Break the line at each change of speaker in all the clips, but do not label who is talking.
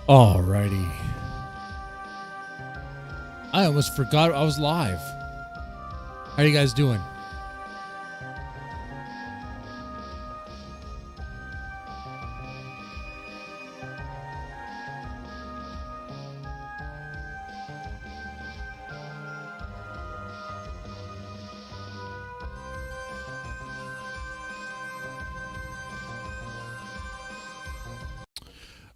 Alrighty. I almost forgot I was live. How you guys doing?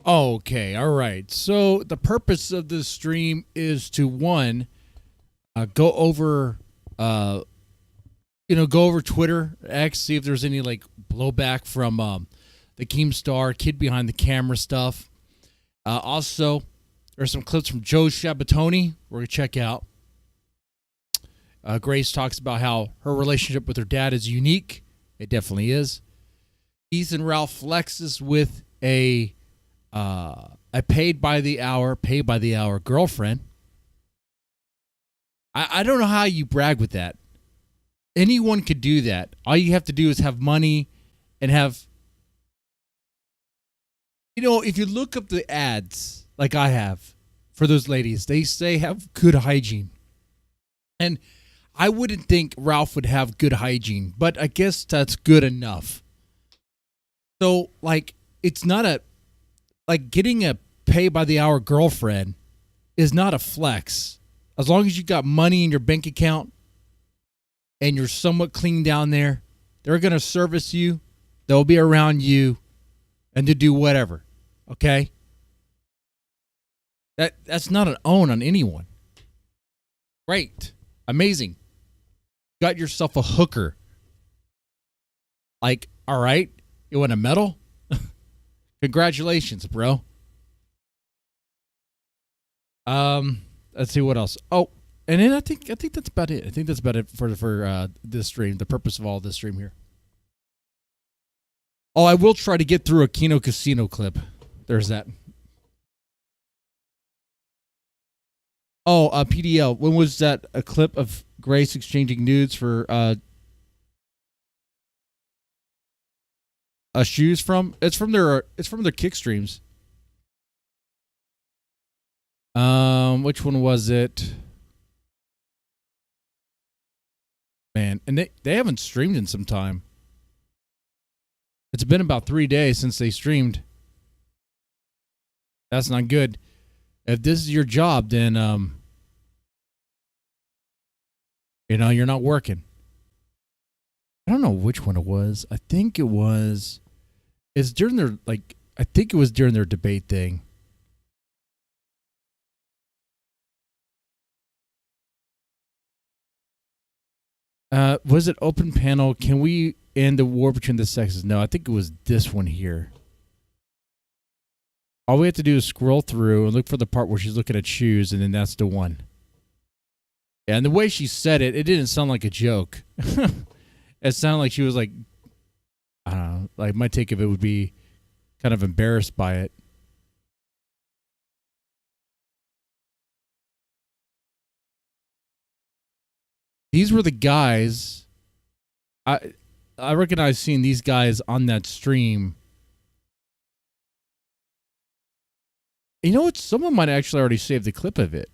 Okay, all right. So the purpose of this stream is to go over, go over Twitter, X, see if there's any like blowback from the Keemstar kid behind the camera stuff. Also, there's some clips from Joe Shabatoni we're gonna check out. Grace talks about how her relationship with her dad is unique. It definitely is. Ethan Ralph flexes with a pay by the hour girlfriend. I don't know how you brag with that. Anyone could do that. All you have to do is have money and have, if you look up the ads like I have for those ladies, they say have good hygiene. And I wouldn't think Ralph would have good hygiene, but I guess that's good enough. So, it's not getting a pay by the hour girlfriend is not a flex. As long as you got money in your bank account and you're somewhat clean down there, they're going to service you. They'll be around you and to do whatever. Okay? That's not an own on anyone. Great. Amazing. Got yourself a hooker. All right, you want a medal? Congratulations, bro. Let's see what else. Oh, and then I think that's about it. I think that's about it for this stream. The purpose of all this stream here. Oh, I will try to get through a Kino Casino clip. There's that. Oh, PDL. When was that? A clip of Grace exchanging nudes for shoes from? It's from their kick streams. Which one was it? Man, and they haven't streamed in some time. It's been about 3 days since they streamed. That's not good. If this is your job, then you're not working. I don't know which one it was. I think it was. It's during their I think it was during their debate thing. Was it open panel? Can we end the war between the sexes? No, I think it was this one here. All we have to do is scroll through and look for the part where she's looking at shoes, and then that's the one. And the way she said it, it didn't sound like a joke. It sounded like she was I don't know, my take of it would be kind of embarrassed by it. These were the guys. I recognize seeing these guys on that stream. You know what? Someone might actually already saved the clip of it.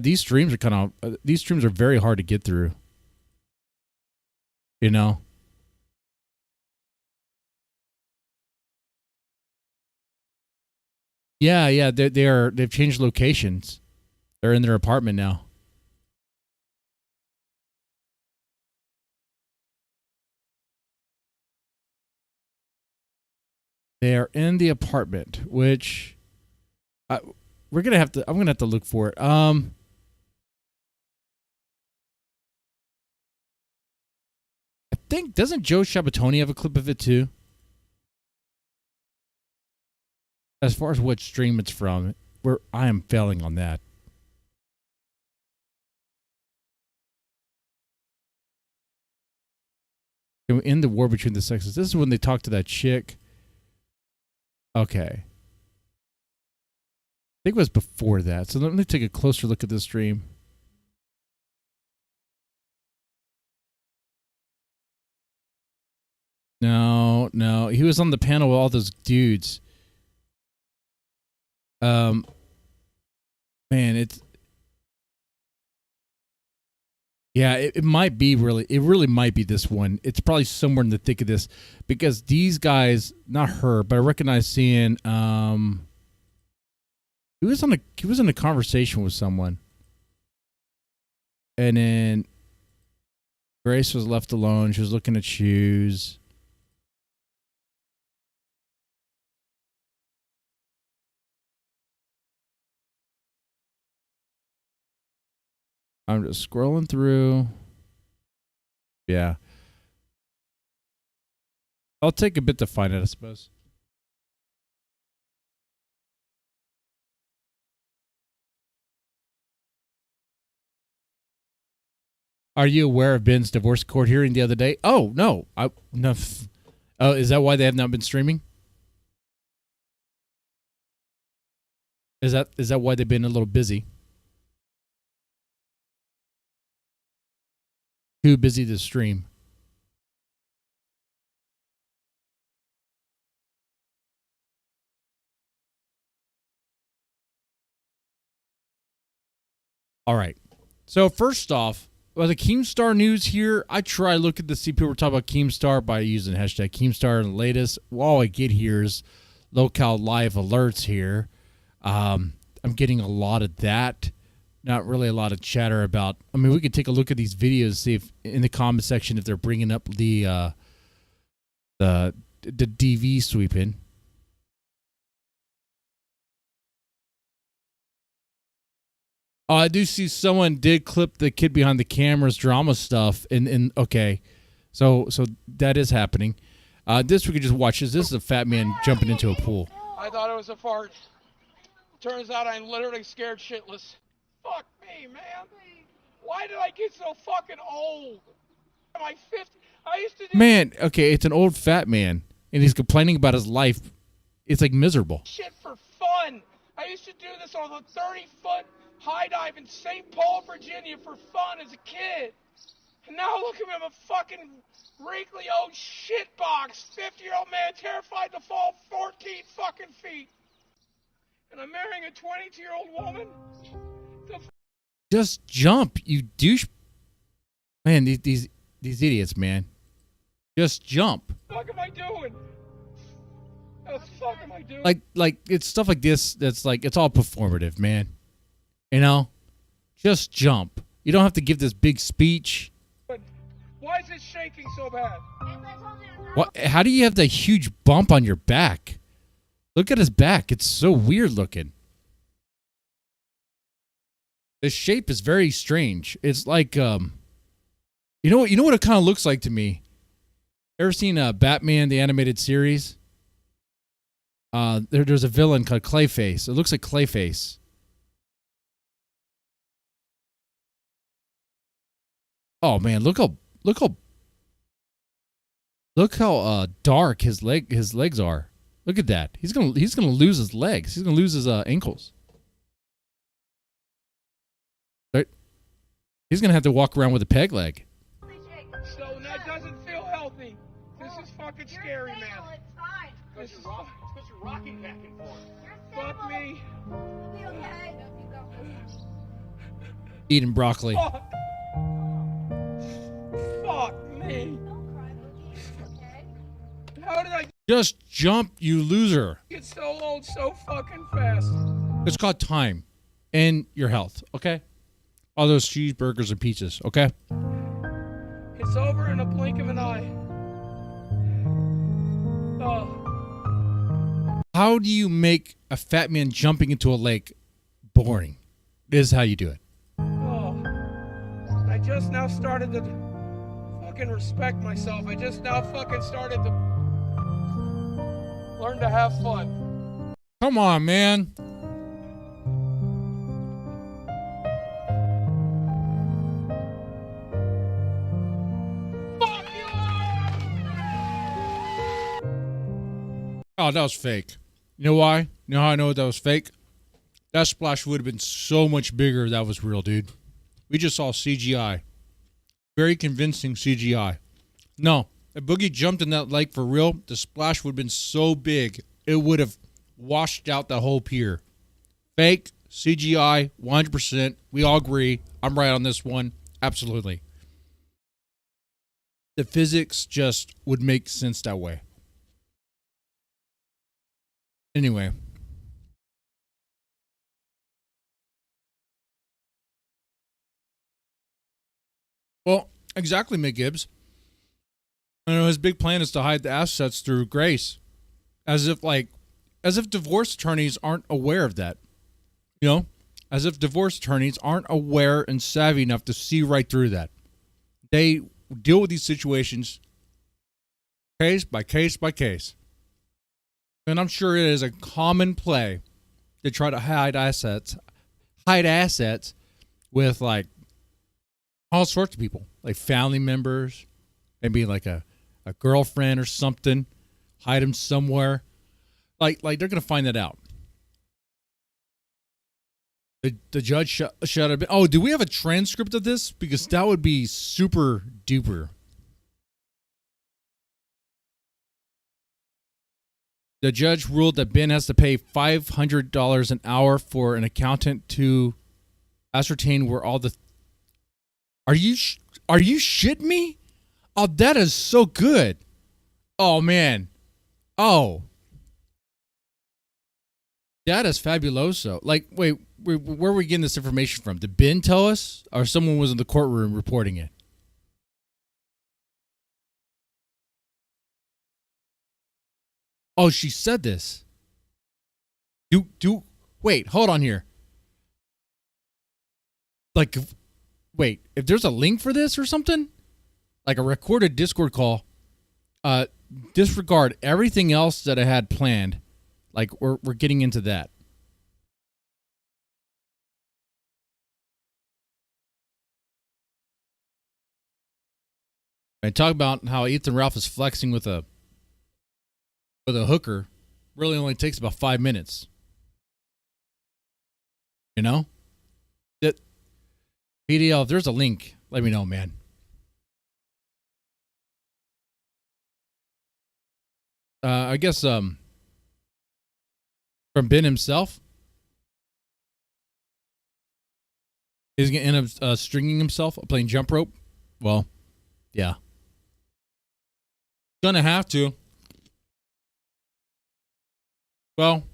These streams are very hard to get through. Yeah, they've changed locations. They're in their apartment now. They are in the apartment, which I'm gonna have to look for it. I think, doesn't Joe Shabatoni have a clip of it too? As far as what stream it's from, I am failing on that. In the war between the sexes. This is when they talk to that chick. Okay. I think it was before that. So let me take a closer look at this stream. No. He was on the panel with all those dudes. Man, it might be it really might be this one. It's probably somewhere in the thick of this because these guys, not her, but I recognize seeing he was in a conversation with someone. And then Grace was left alone. She was looking at shoes. I'm just scrolling through. Yeah. I'll take a bit to find it, I suppose. Are you aware of Ben's divorce court hearing the other day? Oh, no. No. Oh, is that why they have not been streaming? Is that why they've been a little busy? Too busy to stream. All right. So first off, the Keemstar news here, I try to look at the see people talk about Keemstar by using hashtag Keemstar and the latest. All I get here is locale live alerts here. I'm getting a lot of that. Not really a lot of chatter about. I mean, we could take a look at these videos, see if in the comment section if they're bringing up the DV sweeping. Oh, I do see someone did clip the kid behind the cameras drama stuff, and okay, so that is happening. This we could just watch. This is a fat man jumping into a pool.
I thought it was a fart. Turns out I'm literally scared shitless. Fuck me, man. Why did I get so fucking old? Am I 50? I used to do
Man, okay, it's an old fat man, and he's complaining about his life. It's like miserable.
shit for fun. I used to do this on a 30-foot high dive in St. Paul, Virginia for fun as a kid. And now look at me, I'm a fucking wrinkly old shitbox, 50-year-old man terrified to fall 14 fucking feet. And I'm marrying a 22-year-old woman?
Just jump, you douche. Man, these idiots, man. Just jump.
What the fuck am I doing? What the fuck am I doing?
Like it's stuff like this that's like it's all performative, man. You know? Just jump. You don't have to give this big speech.
But why is it shaking so bad?
What? How do you have that huge bump on your back? Look at his back. It's so weird looking. The shape is very strange. It's like you know what it kind of looks like to me? Ever seen Batman the animated series? There's a villain called Clayface. It looks like Clayface. Oh man, look how dark his legs are. Look at that. He's gonna lose his legs. He's gonna lose his ankles. Right? He's gonna have to walk around with a peg leg.
So that doesn't feel healthy. This is fucking scary, man.
It's fine.
This is because you're rocking back and forth. Fuck me.
You'll be okay.
Eating broccoli.
Fuck me.
Don't cry, Boogie. Okay?
How did I
Just jump, you loser.
get so old so fucking fast?
It's called time and your health, okay? All those cheeseburgers and pizzas, okay?
It's over in a blink of an eye. Oh.
How do you make a fat man jumping into a lake boring? This is how you do it.
Oh. I just now started to fucking respect myself. I just now fucking started to learn to have fun.
Come on, man.
Fuck you!
Oh, that was fake. You know why? You know how I know that was fake? That splash would have been so much bigger if that was real, dude. We just saw CGI. Very convincing CGI. No, if Boogie jumped in that lake for real, the splash would have been so big, it would have washed out the whole pier. Fake, CGI, 100%. We all agree. I'm right on this one. Absolutely. The physics just would make sense that way. Anyway. Well, exactly, Mick Gibbs. I know his big plan is to hide the assets through Grace. As if divorce attorneys aren't aware of that. You know? As if divorce attorneys aren't aware and savvy enough to see right through that. They deal with these situations case by case by case. And I'm sure it is a common play to try to hide assets with like all sorts of people, like family members, maybe like a girlfriend or something, hide them somewhere. Like they're going to find that out. The judge shut up. Oh, do we have a transcript of this? Because that would be super duper. The judge ruled that Ben has to pay $500 an hour for an accountant to ascertain where all the... Are you shitting me? Oh, that is so good. Oh, man. Oh. That is fabuloso. Like, wait, where are we getting this information from? Did Ben tell us? Or someone was in the courtroom reporting it? Oh, she said this. Wait, hold on here. Like, wait, if there's a link for this or something, like a recorded Discord call, disregard everything else that I had planned. Like, we're getting into that. And talk about how Ethan Ralph is flexing with a hooker. Really only takes about 5 minutes. You know? That PDL, if there's a link, let me know, man. I guess from Ben himself. He's going to end up stringing himself, playing jump rope. Well, yeah. Gonna have to. Well,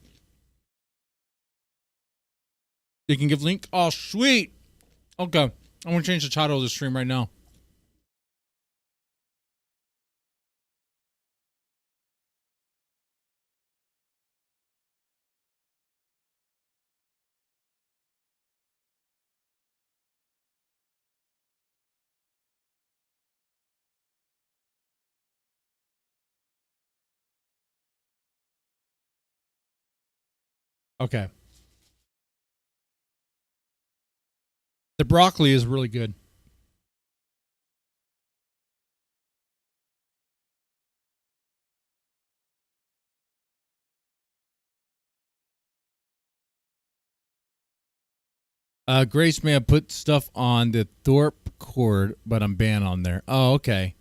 you can give link. Oh, sweet. Okay. I'm going to change the title of the stream right now. Okay. The broccoli is really good. Grace may have put stuff on the Thorp cord, but I'm banned on there. Oh, okay.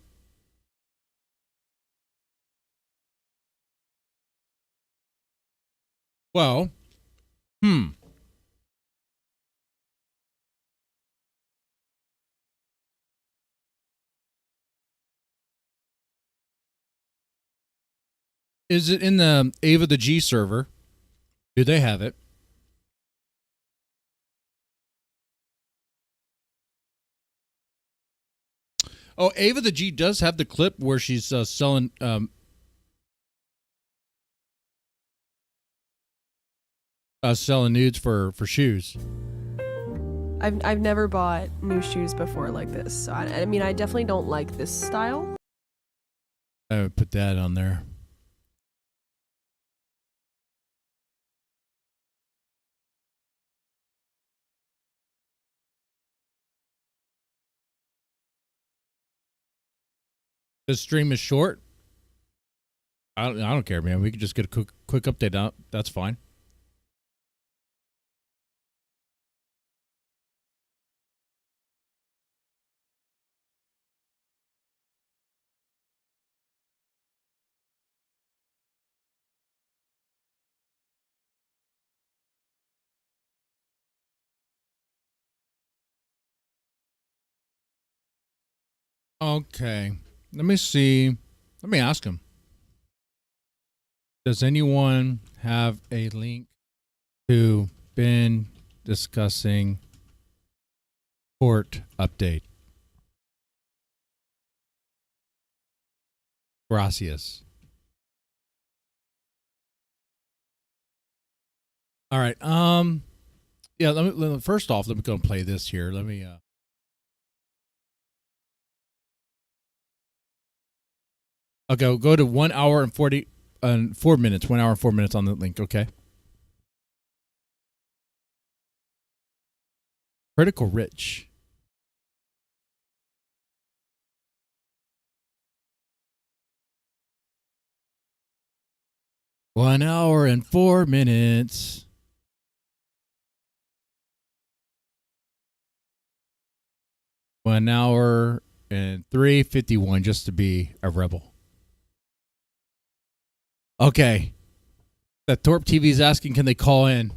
Well, Is it in the Ava the G server? Do they have it? Oh, Ava the G does have the clip where she's selling selling nudes for shoes.
I've never bought new shoes before like this. So I mean, I definitely don't like this style.
I would put that on there. The stream is short. I don't care, man. We could just get a quick update out. That's fine. Okay. Let me see. Let me ask him. Does anyone have a link to Ben discussing court update? Gracias. All right. Yeah, let me first off, let me go and play this here. Let me okay, go to 1 hour and 4 minutes. 1 hour and 4 minutes on the link, okay? Critical Rich. One hour and 4 minutes. One hour and 3:51 just to be a rebel. Okay. The Thorp TV is asking, can they call in?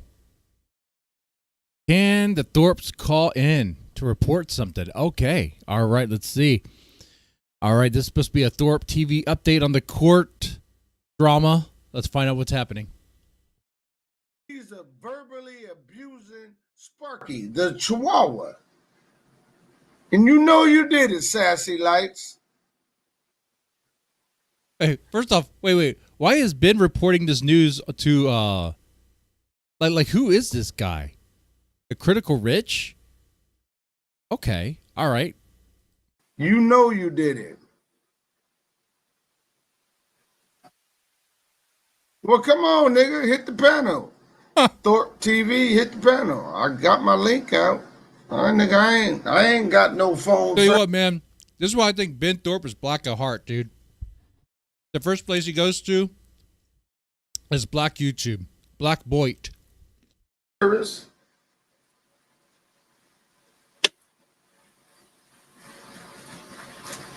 Can the Thorps call in to report something? Okay. All right. Let's see. All right. This is supposed to be a Thorp TV update on the court drama. Let's find out what's happening.
He's verbally abusing Sparky, the Chihuahua. And you know you did it, Sassy Lights.
Hey, first off, wait. Why is Ben reporting this news to like who is this guy? A Critical Rich? Okay. All right.
You know you did it. Well, come on, nigga. Hit the panel. Thorp TV, hit the panel. I got my link out. All right, nigga, I ain't got no phone.
Tell you what, man. This is why I think Ben Thorp is black at heart, dude. The first place he goes to is Black YouTube. Black Boyd.
Service.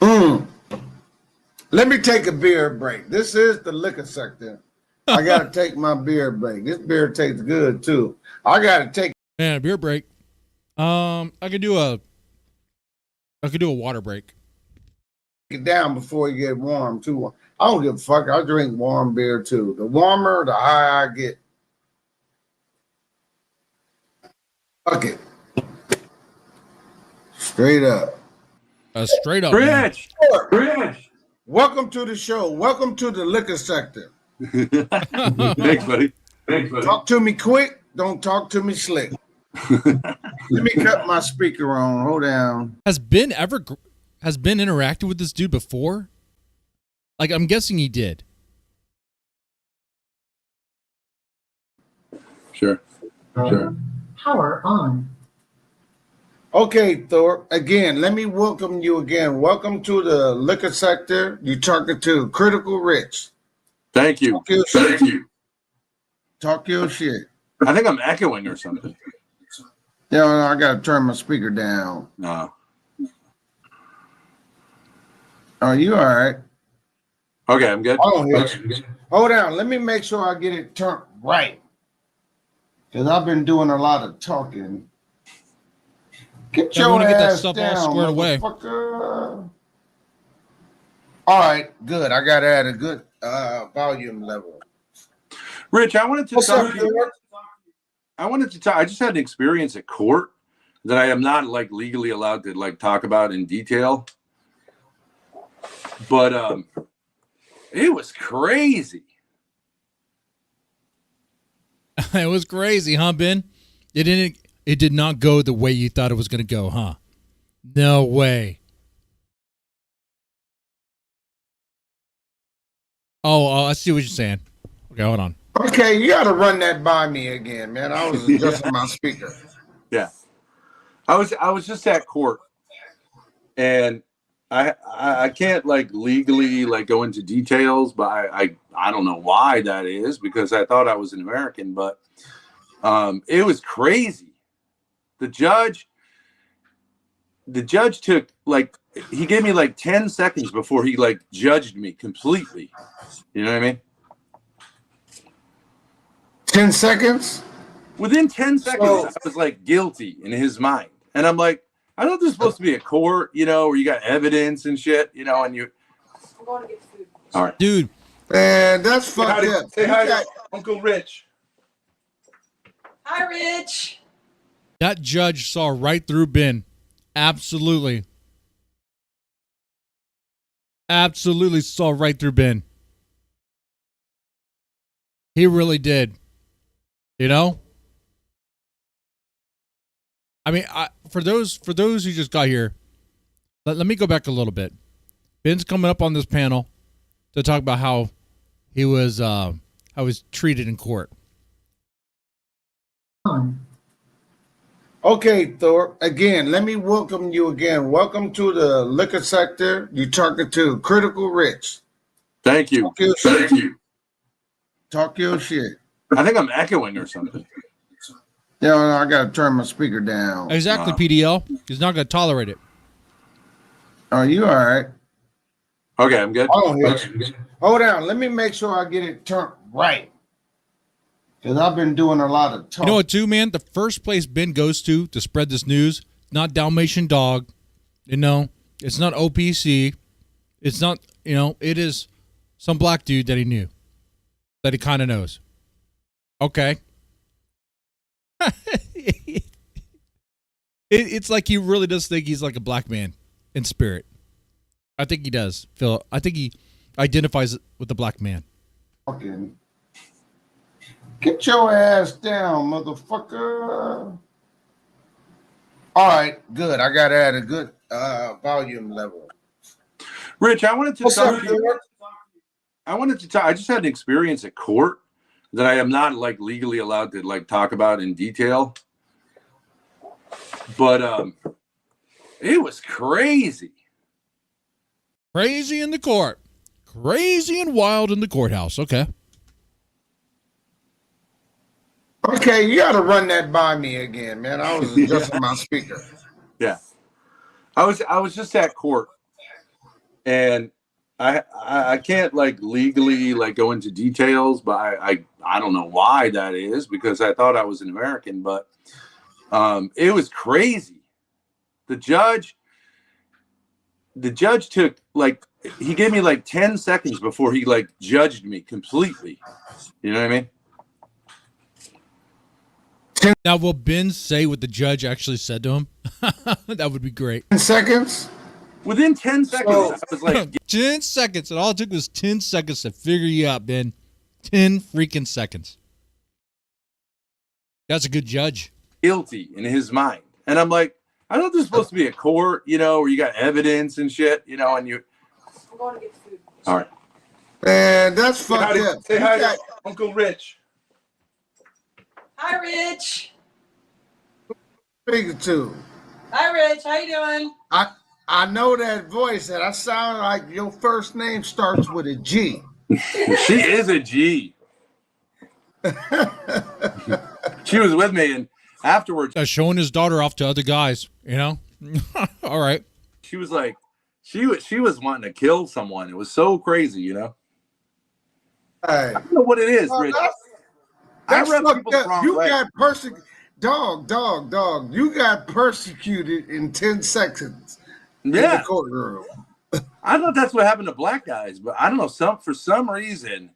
Let me take a beer break. This is the liquor sector. I gotta take my beer break. This beer tastes good too. I gotta take
Man, a beer break. I could do a water break.
it down before you get warm too. I don't give a fuck. I drink warm beer too. The warmer, the higher I get. Fuck it. Straight up.
Straight up.
Rich! Rich!
Welcome to the show. Welcome to the liquor sector.
Thanks, buddy.
Talk to me quick. Don't talk to me slick. Let me cut my speaker on. Hold down.
Has Ben interacted with this dude before? Like, I'm guessing he did.
Sure.
Power on.
Okay, Thorpe. Again, let me welcome you again. Welcome to the liquor sector. You're talking to Critical Rich.
Thank you. Thank you.
Talk your shit.
I think I'm echoing or something.
Yeah, I gotta turn my speaker down.
No.
Oh, you all right?
Okay, I'm good.
Hold on. Let me make sure I get it turned right. Because I've been doing a lot of talking. Get
Yeah, I
your
wanna get that
ass
stuff all
down,
squared away.
motherfucker. All right, good. I got at a good volume level.
Rich, I wanted to
What's
talk
up,
to you.
Thorpe?
I just had an experience at court that I am not like legally allowed to like talk about in detail. But it was crazy.
It was crazy, huh, Ben? It did not go the way you thought it was going to go, huh? No way. Oh, I see what you're saying. Okay, hold on.
Okay, you got to run that by me again, man. I was adjusting my speaker.
Yeah. I was just at court, and I can't like legally like go into details, but I don't know why that is, because I thought I was an American, but it was crazy. The judge took like, he gave me like 10 seconds before he like judged me completely. You know what I mean?
10 seconds?
Within 10 seconds, I was like guilty in his mind. And I'm like, I thought this was supposed to be a court, you know, where you got evidence and shit, you know, and you.
I'm going to get food.
All right,
Dude,
Man, that's fucked up.
Say hi
You got-
to Uncle Rich.
Hi, Rich.
that judge saw right through Ben. Absolutely. Absolutely saw right through Ben. He really did. You know? I mean, for those who just got here, let me go back a little bit. Ben's coming up on this panel to talk about how he was treated in court.
On.
Okay, Thorpe. Again, let me welcome you again. Welcome to the liquor sector. You're talking to Critical Rich.
Thank you.
Talk your shit.
Thank you.
Talk your shit.
I think I'm echoing or something.
You know, I got to turn my speaker down.
Exactly, PDL. He's not going to tolerate it.
Are you all right?
Okay, I'm good.
Hold on. Let me make sure I get it turned right. Because I've been doing a lot of talking.
You know what, too, man? The first place Ben goes to spread this news, not Dalmatian Dog. You know, it's not OPC. It's not, you know, it is some black dude that he knew, that he kind of knows. Okay. It's like he really does think he's like a black man in spirit. I think he does, Phil. I think he identifies with the black man.
Fucking get your ass down, motherfucker. All right, good. I got to add a good volume level.
Rich, I wanted to
What's
talk
up,
to you.
Thorpe?
I just had an experience at court that I am not like legally allowed to like talk about in detail. But it was crazy.
Crazy in the court. Crazy and wild in the courthouse. Okay.
Okay, you got to run that by me again, man. I was adjusting my speaker.
Yeah. I was just at court, and I can't like legally like go into details, but I don't know why that is, because I thought I was an American, but it was crazy. The judge took like, he gave me like 10 seconds before he like judged me completely. You know what I mean?
Now, will Ben say what the judge actually said to him? That would be great.
10 seconds?
Within 10 seconds, I was like,
10 seconds. It all it took was 10 seconds to figure you out, Ben. 10 freaking seconds. That's a good judge.
guilty in his mind. And I'm like, I thought this was supposed to be a court, you know, where you got evidence and shit, you know, and you.
I'm going to get food.
All right.
Man, that's fucked up.
Say hi to Uncle Rich.
Hi, Rich.
Speaking to.
Hi, Rich. How you doing?
I know that voice, and I sound like your first name starts with a G.
She is a G. She was with me, and afterwards,
Showing his daughter off to other guys, you know? All right.
she was like, she was wanting to kill someone. It was so crazy, you know.
Hey,
I don't know what it is,
well,
Rich.
that's
I rub
fucked
people the
up.
wrong
You
way.
got persecuted. Dog. You got persecuted in 10 seconds in
Yeah,
the courtroom.
I thought that's what happened to black guys, but I don't know. For some reason,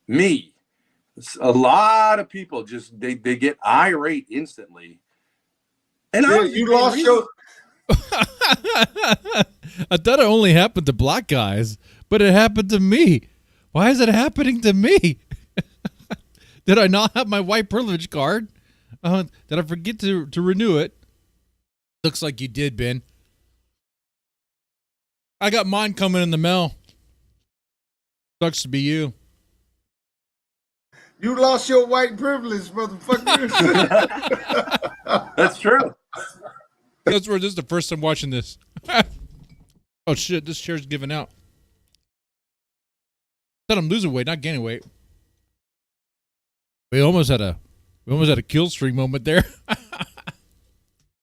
a lot of people just they get irate instantly. And
Yeah, you lost your.
I thought it only happened to black guys, but it happened to me. Why is it happening to me? Did I not have my white privilege card? Did I forget to renew it? Looks like you did, Ben. I got mine coming in the mail. Sucks to be you.
You lost your white privilege, motherfucker.
That's true.
That's where this is the first time watching this. Oh shit, this chair's giving out. Thought I'm losing weight, not gaining weight. We almost had a kill streak moment there.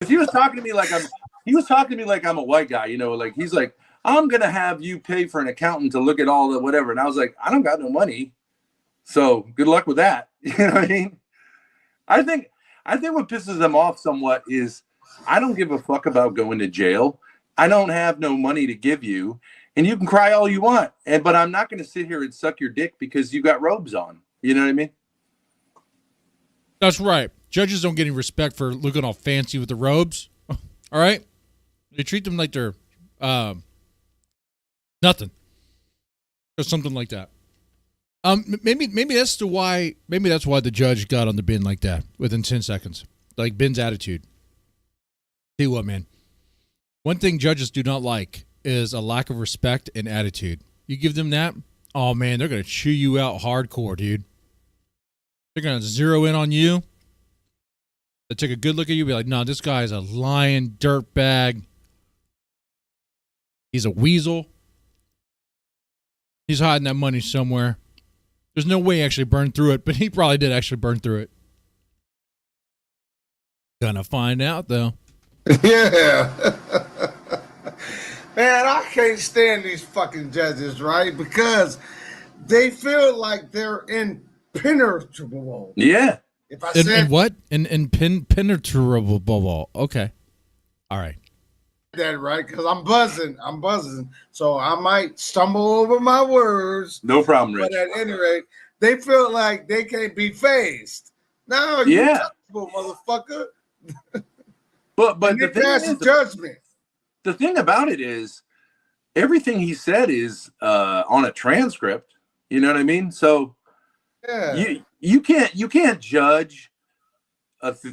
He was talking to me like I'm a white guy, you know, like he's like, I'm gonna have you pay for an accountant to look at all the whatever. And I was like, I don't got no money. So good luck with that. You know what I mean? I think what pisses them off somewhat is I don't give a fuck about going to jail. I don't have no money to give you, and you can cry all you want. But I'm not going to sit here and suck your dick because you got robes on. You know what I mean?
That's right. Judges don't get any respect for looking all fancy with the robes. All right? They treat them like they're nothing. Or something like that. Maybe that's why the judge got on the bin like that within 10 seconds. Like Ben's attitude. Tell you what, man. One thing judges do not like is a lack of respect and attitude. You give them that, oh man, they're gonna chew you out hardcore, dude. They're gonna zero in on you. They take a good look at you, be like, no, this guy's a lying dirtbag. He's a weasel. He's hiding that money somewhere. There's no way he actually burned through it, but he probably did actually burn through it. Gonna find out, though.
Yeah. Man, I can't stand these fucking judges, right? Because they feel like they're impenetrable.
Yeah.
If I
And
said
what? Penetrable. Okay. All right.
that right, because I'm buzzing. So I might stumble over my words.
No problem, Rich.
But at any rate, they feel like they can't be phased. No, you
Yeah.
touchable, motherfucker.
But
And
the
they
thing
pass
is,
judgment.
the thing about it is, everything he said is on a transcript. You know what I mean? So
Yeah.
you can't judge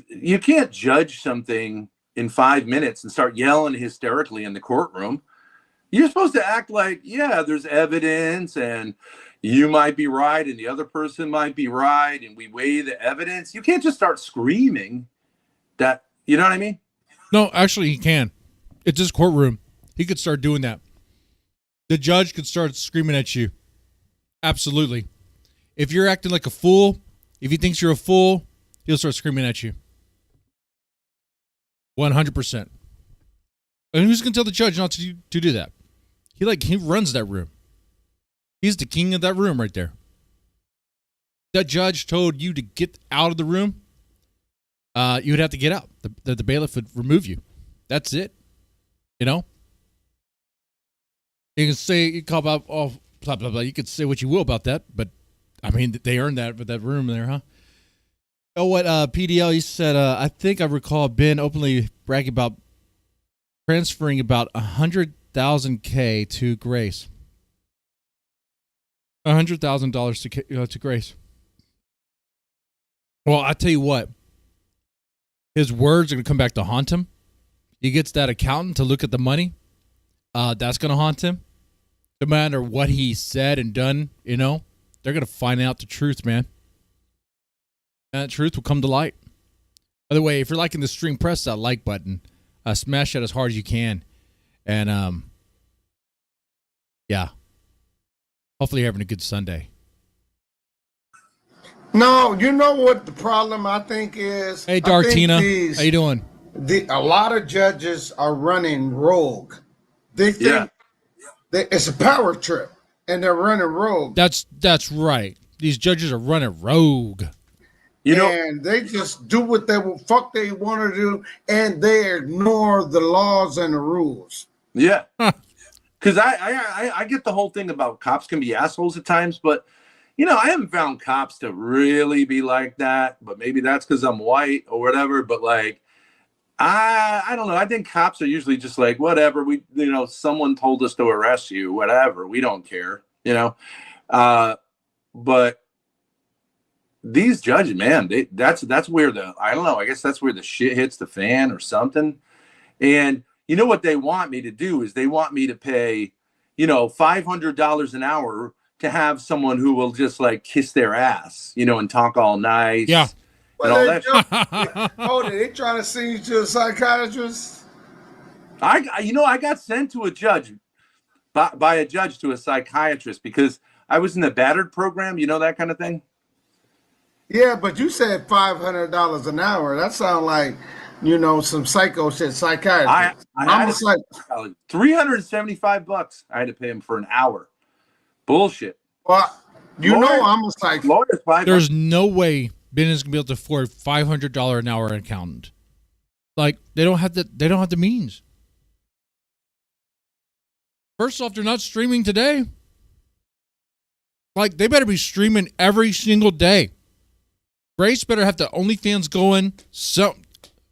you can't judge something in 5 minutes and start yelling hysterically in the courtroom. You're supposed to act like, yeah, there's evidence and you might be right and the other person might be right and we weigh the evidence. You can't just start screaming that, you know what I mean?
No, actually, he can. It's his courtroom. He could start doing that. The judge could start screaming at you. Absolutely. If you're acting like a fool, if he thinks you're a fool, he'll start screaming at you. 100%. And who's going to tell the judge not to do that? He runs that room. He's the king of that room right there. That judge told you to get out of the room. You would have to get out. The bailiff would remove you. That's it. You know? You can say, you call about, oh, blah, blah, blah. You could say what you will about that, but, I mean, they earned that with that room there, huh? Oh, what PDL, he said, I think I recall Ben openly bragging about transferring about 100,000 K to Grace. $100,000 to Grace. Well, I tell you what, his words are going to come back to haunt him. He gets that accountant to look at the money. That's going to haunt him. No matter what he said and done, you know, they're going to find out the truth, man. And that truth will come to light. By the way, if you're liking the stream, press that like button. Smash that as hard as you can. And, yeah. Hopefully you're having a good Sunday.
No, you know what the problem I think is?
Hey, Dartina. How you doing?
A lot of judges are running rogue. They think that it's a power trip, and they're running rogue.
That's right. These judges are running rogue.
You know,
and they just do what they want to do, and they ignore the laws and the rules.
Yeah. Because I get the whole thing about cops can be assholes at times, but you know, I haven't found cops to really be like that. But maybe that's because I'm white or whatever. But like, I don't know. I think cops are usually just like, whatever. Someone told us to arrest you, whatever. We don't care, you know. But these judges, man, that's where I don't know. I guess that's where the shit hits the fan or something. And you know what they want me to do is they want me to pay, $500 an hour to have someone who will just like kiss their ass, and talk all nice.
Yeah.
And all that.
Are they trying to send you to a psychiatrist?
I got sent to a judge by a judge to a psychiatrist because I was in the battered program, that kind of thing.
Yeah, but you said $500 an hour. That sounds like, some psycho shit, psychiatrist. I'm like
$375 I had to pay him for an hour. Bullshit.
Well, I'm a psycho.
There's no way Ben is going to be able to afford $500 an hour accountant. Like they don't have the means. First off, they're not streaming today. Like they better be streaming every single day. Grace better have the OnlyFans going. So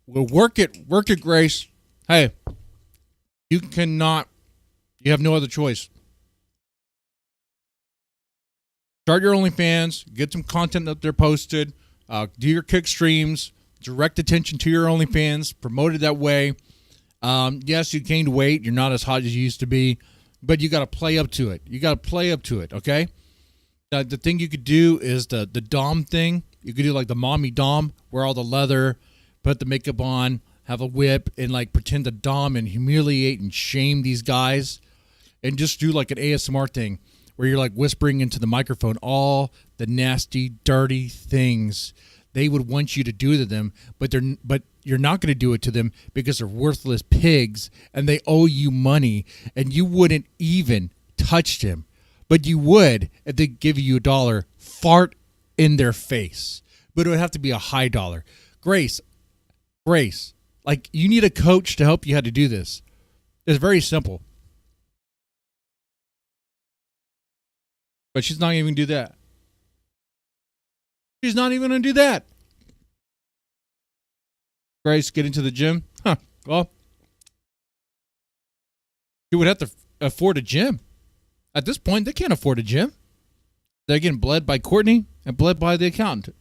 we'll work it, Grace. Hey, you have no other choice. Start your OnlyFans, get some content up there posted, do your kick streams, direct attention to your OnlyFans, promote it that way. Yes, you gained weight. You're not as hot as you used to be, but you got to play up to it. Okay. The thing you could do is the Dom thing. You could do like the mommy Dom, wear all the leather, put the makeup on, have a whip, and like pretend to Dom and humiliate and shame these guys, and just do like an ASMR thing where you're like whispering into the microphone all the nasty, dirty things they would want you to do to them, but you're not going to do it to them because they're worthless pigs and they owe you money, and you wouldn't even touch them, but you would if they give you $1, fart in their face, but it would have to be a high dollar. Grace, like you need a coach to help you how to do this. It's very simple. But she's not even going to do that. She's not even going to do that. Grace, get into the gym? Huh. Well, you would have to afford a gym. At this point, they can't afford a gym. They're getting bled by Courtney and bled by the accountant.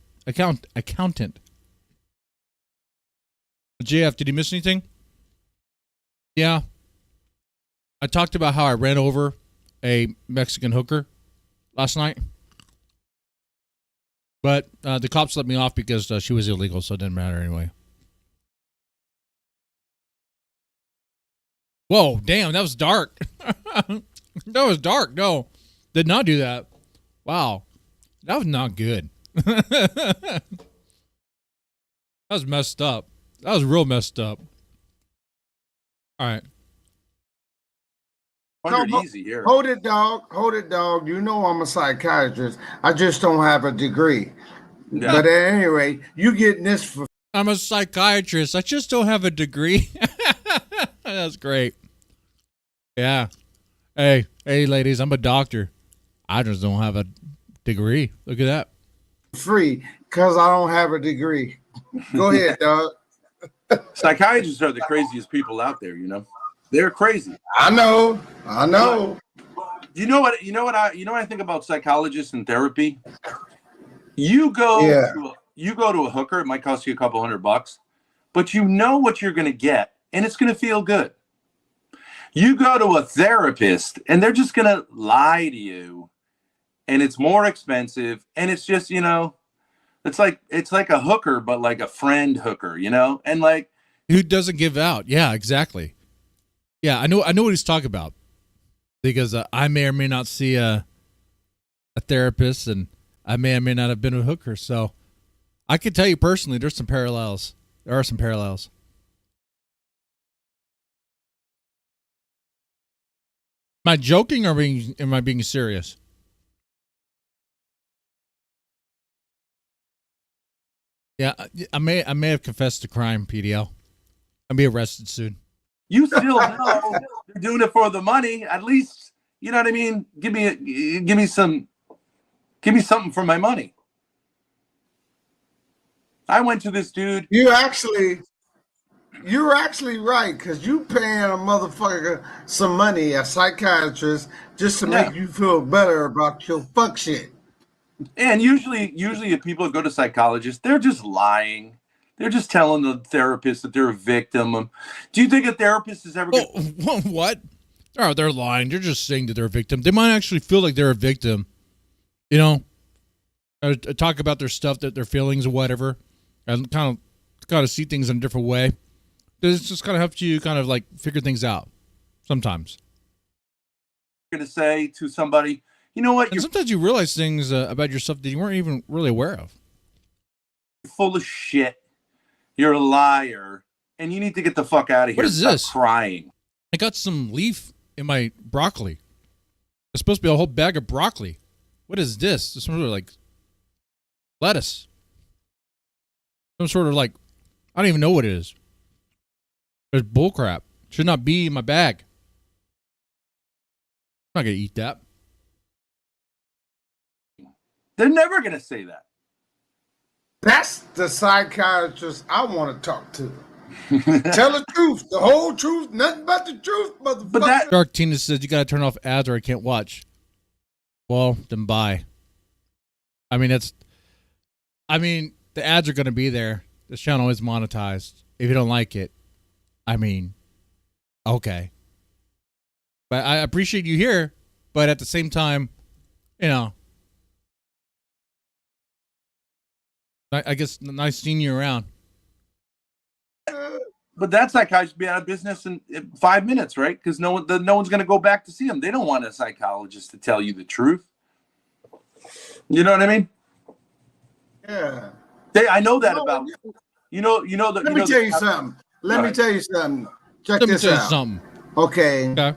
JF, did he miss anything? Yeah. I talked about how I ran over a Mexican hooker last night. But the cops let me off because she was illegal, so it didn't matter anyway. Whoa, damn, that was dark. That was dark. No, did not do that. Wow, that was not good. That was messed up. That was real messed up. All right.
100 easy here.
Hold it, dog. You know I'm a psychiatrist. I just don't have a degree.
Yeah.
But at any rate, you getting this for...
I'm a psychiatrist. I just don't have a degree. That's great. Yeah. Hey, ladies, I'm a doctor. I just don't have a degree. Look at that.
free because I don't have a degree. Go ahead, dog.
Psychiatrists are the craziest people out there, you know. They're crazy.
I know.
You know what I think about psychologists and therapy? You go to a hooker, it might cost you a couple $100, but you know what you're going to get and it's going to feel good. You go to a therapist and they're just going to lie to you and it's more expensive and it's just, you know, it's like a hooker, but like a friend hooker, you know, and like
who doesn't give out. Yeah, exactly. Yeah, I know what he's talking about because I may or may not see a therapist, and I may or may not have been a hooker. So I can tell you personally, there's some parallels. There are some parallels. Am I joking or am I being serious? Yeah, I may have confessed a crime, PDL. I'll be arrested soon.
You still know they're doing it for the money. At least, you know what I mean? Give me something for my money. I went to this dude.
You're actually right, because you paying a motherfucker some money, a psychiatrist, just to make you feel better about your fuck shit.
And usually if people go to psychologists, they're just lying. They're just telling the therapist that they're a victim. Do you think a therapist is ever going
to... What? Oh, they're lying. They're just saying that they're a victim. They might actually feel like they're a victim. You know? Talk about their stuff, their feelings or whatever. And kind of see things in a different way. This just kind of helps you kind of like figure things out sometimes.
Going to say to somebody, you know what?
And sometimes you realize things about yourself that you weren't even really aware of.
You're full of shit. You're a liar, and you need to get the fuck out of here.
What is this?
Crying.
I got some leaf in my broccoli. It's supposed to be a whole bag of broccoli. What is this? Some sort of like lettuce. Some sort of like, I don't even know what it is. It's bullcrap. Should not be in my bag. I'm not gonna eat that.
They're never gonna say that.
That's the psychiatrist I want to talk to. Tell the truth, the whole truth, nothing but the truth, motherfucker.
But that
Dark Tina says you gotta turn off ads or I can't watch. Well, then buy. I mean, the ads are gonna be there. This channel is monetized. If you don't like it, I mean, okay. But I appreciate you here, but at the same time, you know, I guess nice seeing you around.
But that psychiatrist would be out of business in 5 minutes, right? Because no one's going to go back to see him. They don't want a psychologist to tell you the truth. You know what I mean?
Yeah.
I know that about you know.
Let me tell you something. Let me tell you something. Check
Let me
this
tell you
out.
something.
Okay.
Okay.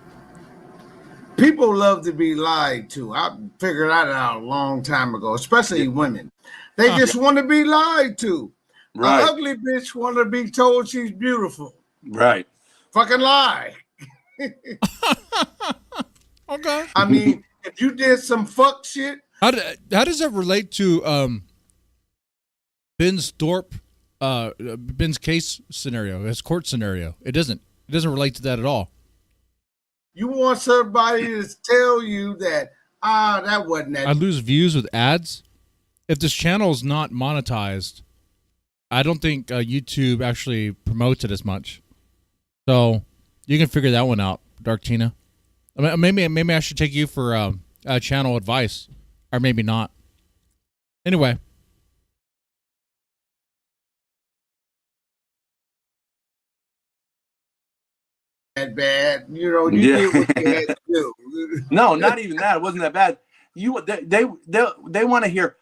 People love to be lied to. I figured that out a long time ago, especially women. They just want to be lied to.
Right.
An ugly bitch want to be told she's beautiful.
Right.
Fucking lie.
Okay.
I mean, if you did some fuck shit,
How does that relate to Ben Thorp, Ben's case scenario, his court scenario? It doesn't relate to that at all.
you want somebody to tell you that that wasn't that.
I lose views with ads. If this channel is not monetized, I don't think YouTube actually promotes it as much. So you can figure that one out, Dark Tina. I mean, maybe I should take you for channel advice, or maybe not. Anyway.
That bad, you know. You did what you had to do.
No, not even that. It wasn't that bad. They want to hear.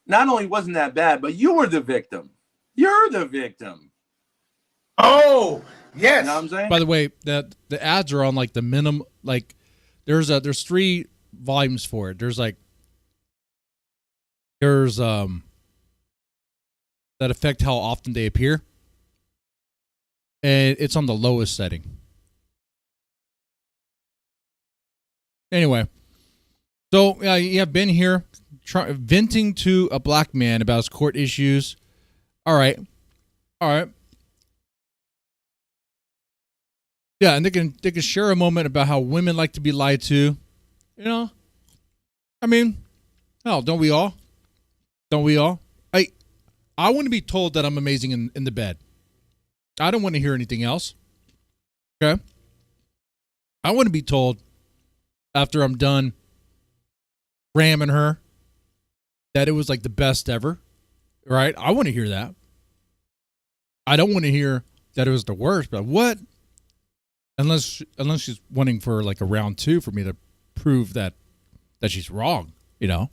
Not only wasn't that bad, but you were the victim. You're the victim.
Oh, yes.
You know what I'm saying?
By the way, the ads are on like the minimum. Like there's 3 volumes for it. There's that affect how often they appear, and it's on the lowest setting. Anyway, so you have been here venting to a black man about his court issues. All right. Yeah, and they can share a moment about how women like to be lied to. You know, I mean, hell, don't we all? Don't we all? I want to be told that I'm amazing in the bed. I don't want to hear anything else. Okay. I want to be told after I'm done ramming her that it was like the best ever. Right? I want to hear that. I don't want to hear that it was the worst, but what? Unless she's wanting for like a round 2 for me to prove that she's wrong, you know?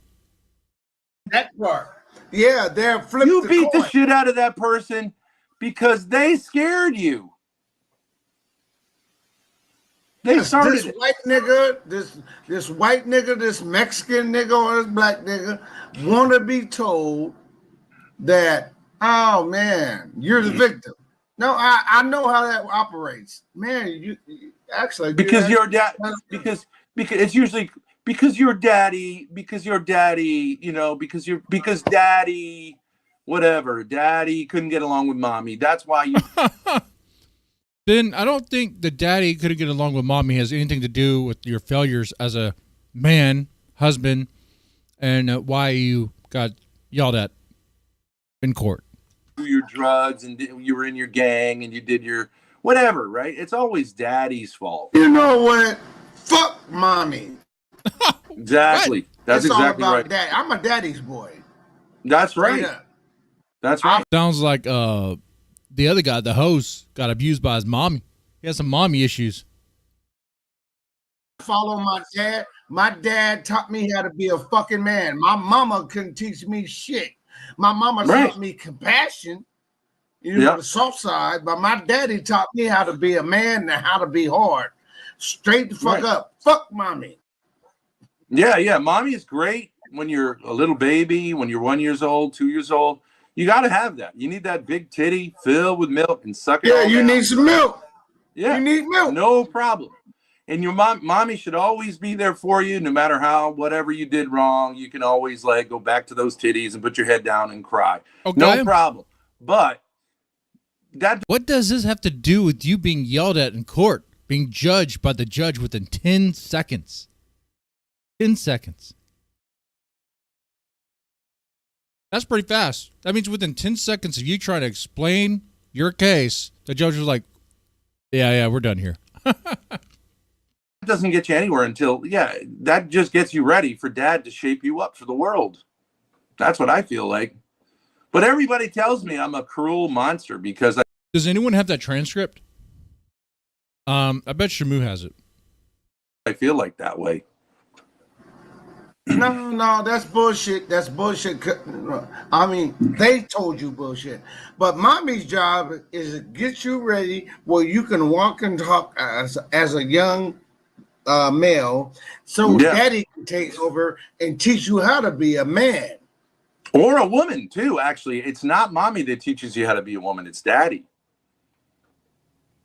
That part. Yeah, they're flipping.
You beat the shit out of that person because they scared you. They started
this white nigga, this white nigga, this Mexican nigga, or this black nigga want to be told that, oh man, you're the victim. No, I know how that operates, man. You actually
because your dad because it's usually because your daddy, you know, because daddy, whatever, daddy couldn't get along with mommy. That's why you.
Then I don't think the daddy couldn't get along with mommy has anything to do with your failures as a man, husband, and why you got yelled at in court.
Your drugs and you were in your gang and you did your whatever, right? It's always daddy's fault.
You know what? Fuck mommy.
Exactly.
Right.
That's
it's
exactly
all about
right.
Dad. I'm a daddy's boy.
That's right. That's right.
Sounds like the other guy, the host, got abused by his mommy. He has some mommy issues.
Follow my dad. My dad taught me how to be a fucking man. My mama couldn't teach me shit. My mama taught me compassion, you know, the soft side, but my daddy taught me how to be a man and how to be hard. Straight the fuck up. Fuck mommy.
Yeah. Mommy is great when you're a little baby, when you're 1 year old, 2 years old. You got to have that. You need that big titty filled with milk and suck it.
Yeah,
all
you
down.
need some milk.
Yeah.
You need milk.
No problem. And your mommy should always be there for you, no matter whatever you did wrong. You can always like go back to those titties and put your head down and cry.
Okay.
No problem. But
what does this have to do with you being yelled at in court, being judged by the judge within 10 seconds? 10 seconds. That's pretty fast. That means within 10 seconds of you trying to explain your case, the judge was like, yeah, we're done here.
That doesn't get you anywhere until, that just gets you ready for dad to shape you up for the world. That's what I feel like. But everybody tells me I'm a cruel monster because
Does anyone have that transcript? I bet Shamu has it.
I feel like that way.
No, that's bullshit. That's bullshit. I mean, they told you bullshit. But mommy's job is to get you ready where you can walk and talk as a young male, so daddy can take over and teach you how to be a man.
Or a woman, too, actually. It's not mommy that teaches you how to be a woman. It's daddy.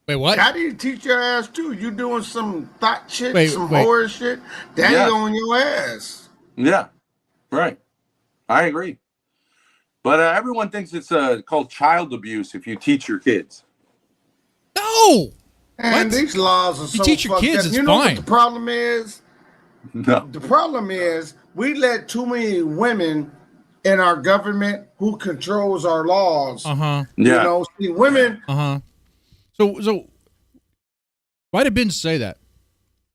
Wait, what?
Daddy teach your ass, too. You doing some thought shit, some horror shit. Daddy on your ass.
Yeah, right. I agree. But everyone thinks it's called child abuse if you teach your kids.
No!
And these laws are so
you teach your
fucked
kids,
up.
it's
You know
fine.
what the problem is?
No.
The problem is we let too many women in our government who controls our laws.
Uh-huh.
Yeah.
You know, see, women.
Uh-huh. So why did Ben say that?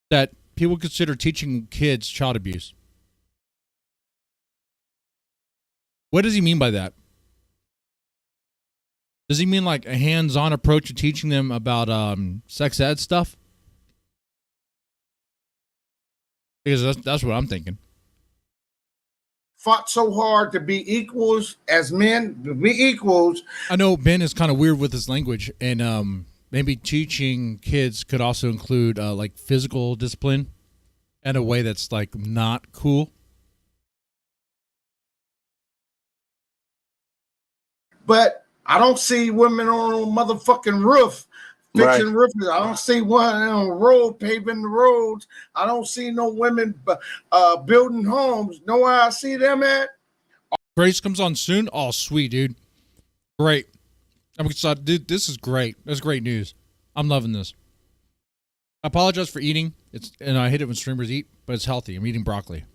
That people consider teaching kids child abuse? What does he mean by that? Does he mean like a hands-on approach to teaching them about sex ed stuff? Because that's what I'm thinking.
Fought so hard to be equals as men, to be equals.
I know Ben is kind of weird with his language, and maybe teaching kids could also include like physical discipline in a way that's like not cool.
But I don't see women on a motherfucking roof fixing roofs. I don't see one on the road paving the roads. I don't see no women building homes. Know where I see them at?
Grace comes on soon. Oh, sweet, dude. Great. I'm excited. Dude, this is great. That's great news. I'm loving this. I apologize for eating. And I hate it when streamers eat, but it's healthy. I'm eating broccoli.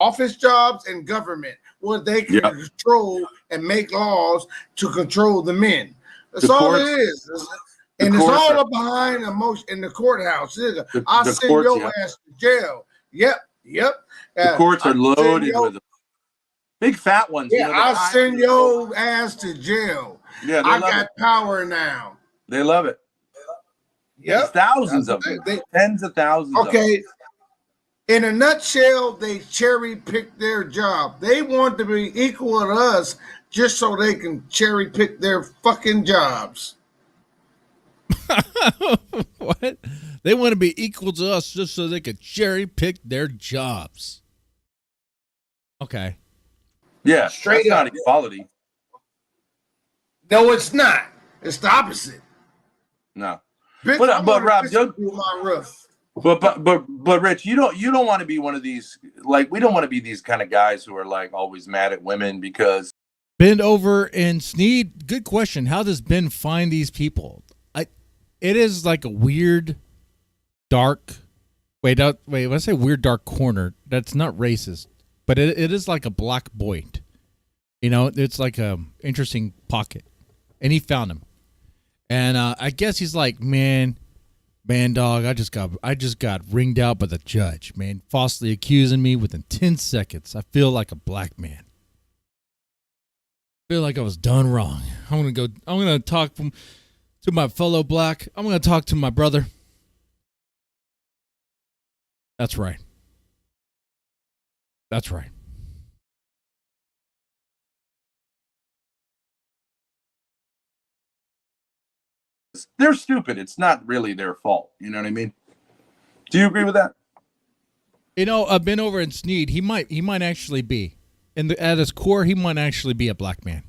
Office jobs and government, where they can control and make laws to control the men. That's all it is. And it's all up behind emotion in the courthouse. I'll send your ass to jail. Yep.
The courts are loaded with them. Big fat ones.
Yeah, I'll send your ass to jail.
Yeah,
I got power now.
They love it.
Yep.
There's thousands of them. Tens of thousands of them.
Okay. In a nutshell, they cherry pick their job. They want to be equal to us just so they can cherry pick their fucking jobs.
What? They want to be equal to us just so they could cherry pick their jobs. Okay.
Yeah,
straight
that's
up.
not equality.
No, it's not. It's the opposite.
No.
Bitch,
But Rob,
my roof.
But Rich, you don't want to be one of these, like, we don't want to be these kind of guys who are like always mad at women because
Ben over in Sneed. Good question. How does Ben find these people? It is like a weird, dark. Wait. When I say weird, dark corner, that's not racist, but it is like a black void. You know, it's like a interesting pocket, and he found him, and I guess he's like, man, dog, I just got ringed out by the judge, man, falsely accusing me within 10 seconds. I feel like a black man. I feel like I was done wrong. I'm gonna talk to my fellow black. I'm gonna talk to my brother. That's right. That's right.
they're stupid. It's not really their fault. You know what I mean? Do you agree with that?
You know, I've been over in Sneed. He might actually be, at his core, he might actually be a black man.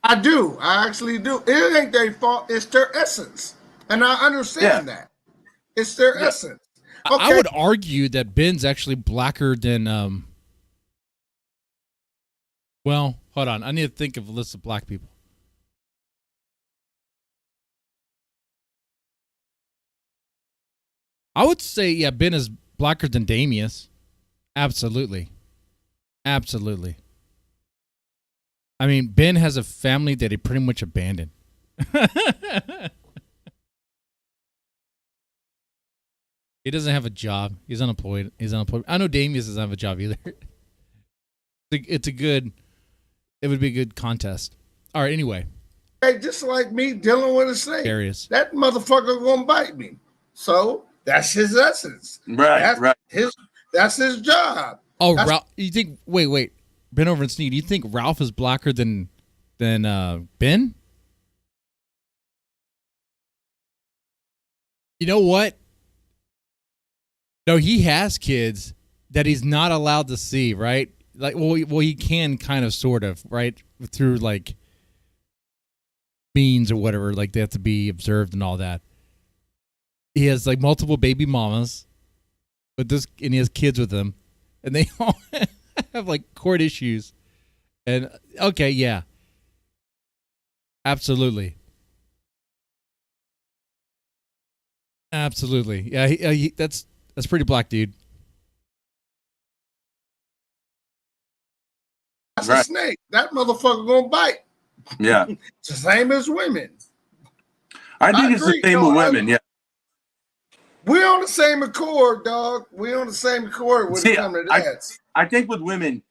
I do. I actually do. It ain't their fault. It's their essence. And I understand that. It's their essence. Okay.
I would argue that Ben's actually blacker than well, hold on. I need to think of a list of black people. I would say, yeah, Ben is blacker than Damius. Absolutely. Absolutely. I mean, Ben has a family that he pretty much abandoned. He doesn't have a job. He's unemployed. I know Damius doesn't have a job either. It would be a good contest. All right, anyway.
Hey, just like me dealing with a snake.
Darius.
That motherfucker gonna bite me. So that's his essence.
Right.
That's his job.
Oh, Ralph, you think? Wait. Ben over and Sneed. Do you think Ralph is blacker than Ben? You know what? No, he has kids that he's not allowed to see, right? Like, well, he can kind of, sort of, right? Through like means or whatever, like they have to be observed and all that. He has like multiple baby mamas with this, and he has kids with them, and they all have like court issues. And okay, yeah, absolutely, yeah. That's pretty black, dude.
That's a snake. That motherfucker gonna bite.
Yeah.
It's the same as women.
I think it's the same with women, yeah.
We're on the same accord, dog. We're on the same accord when it comes to that.
I think with women,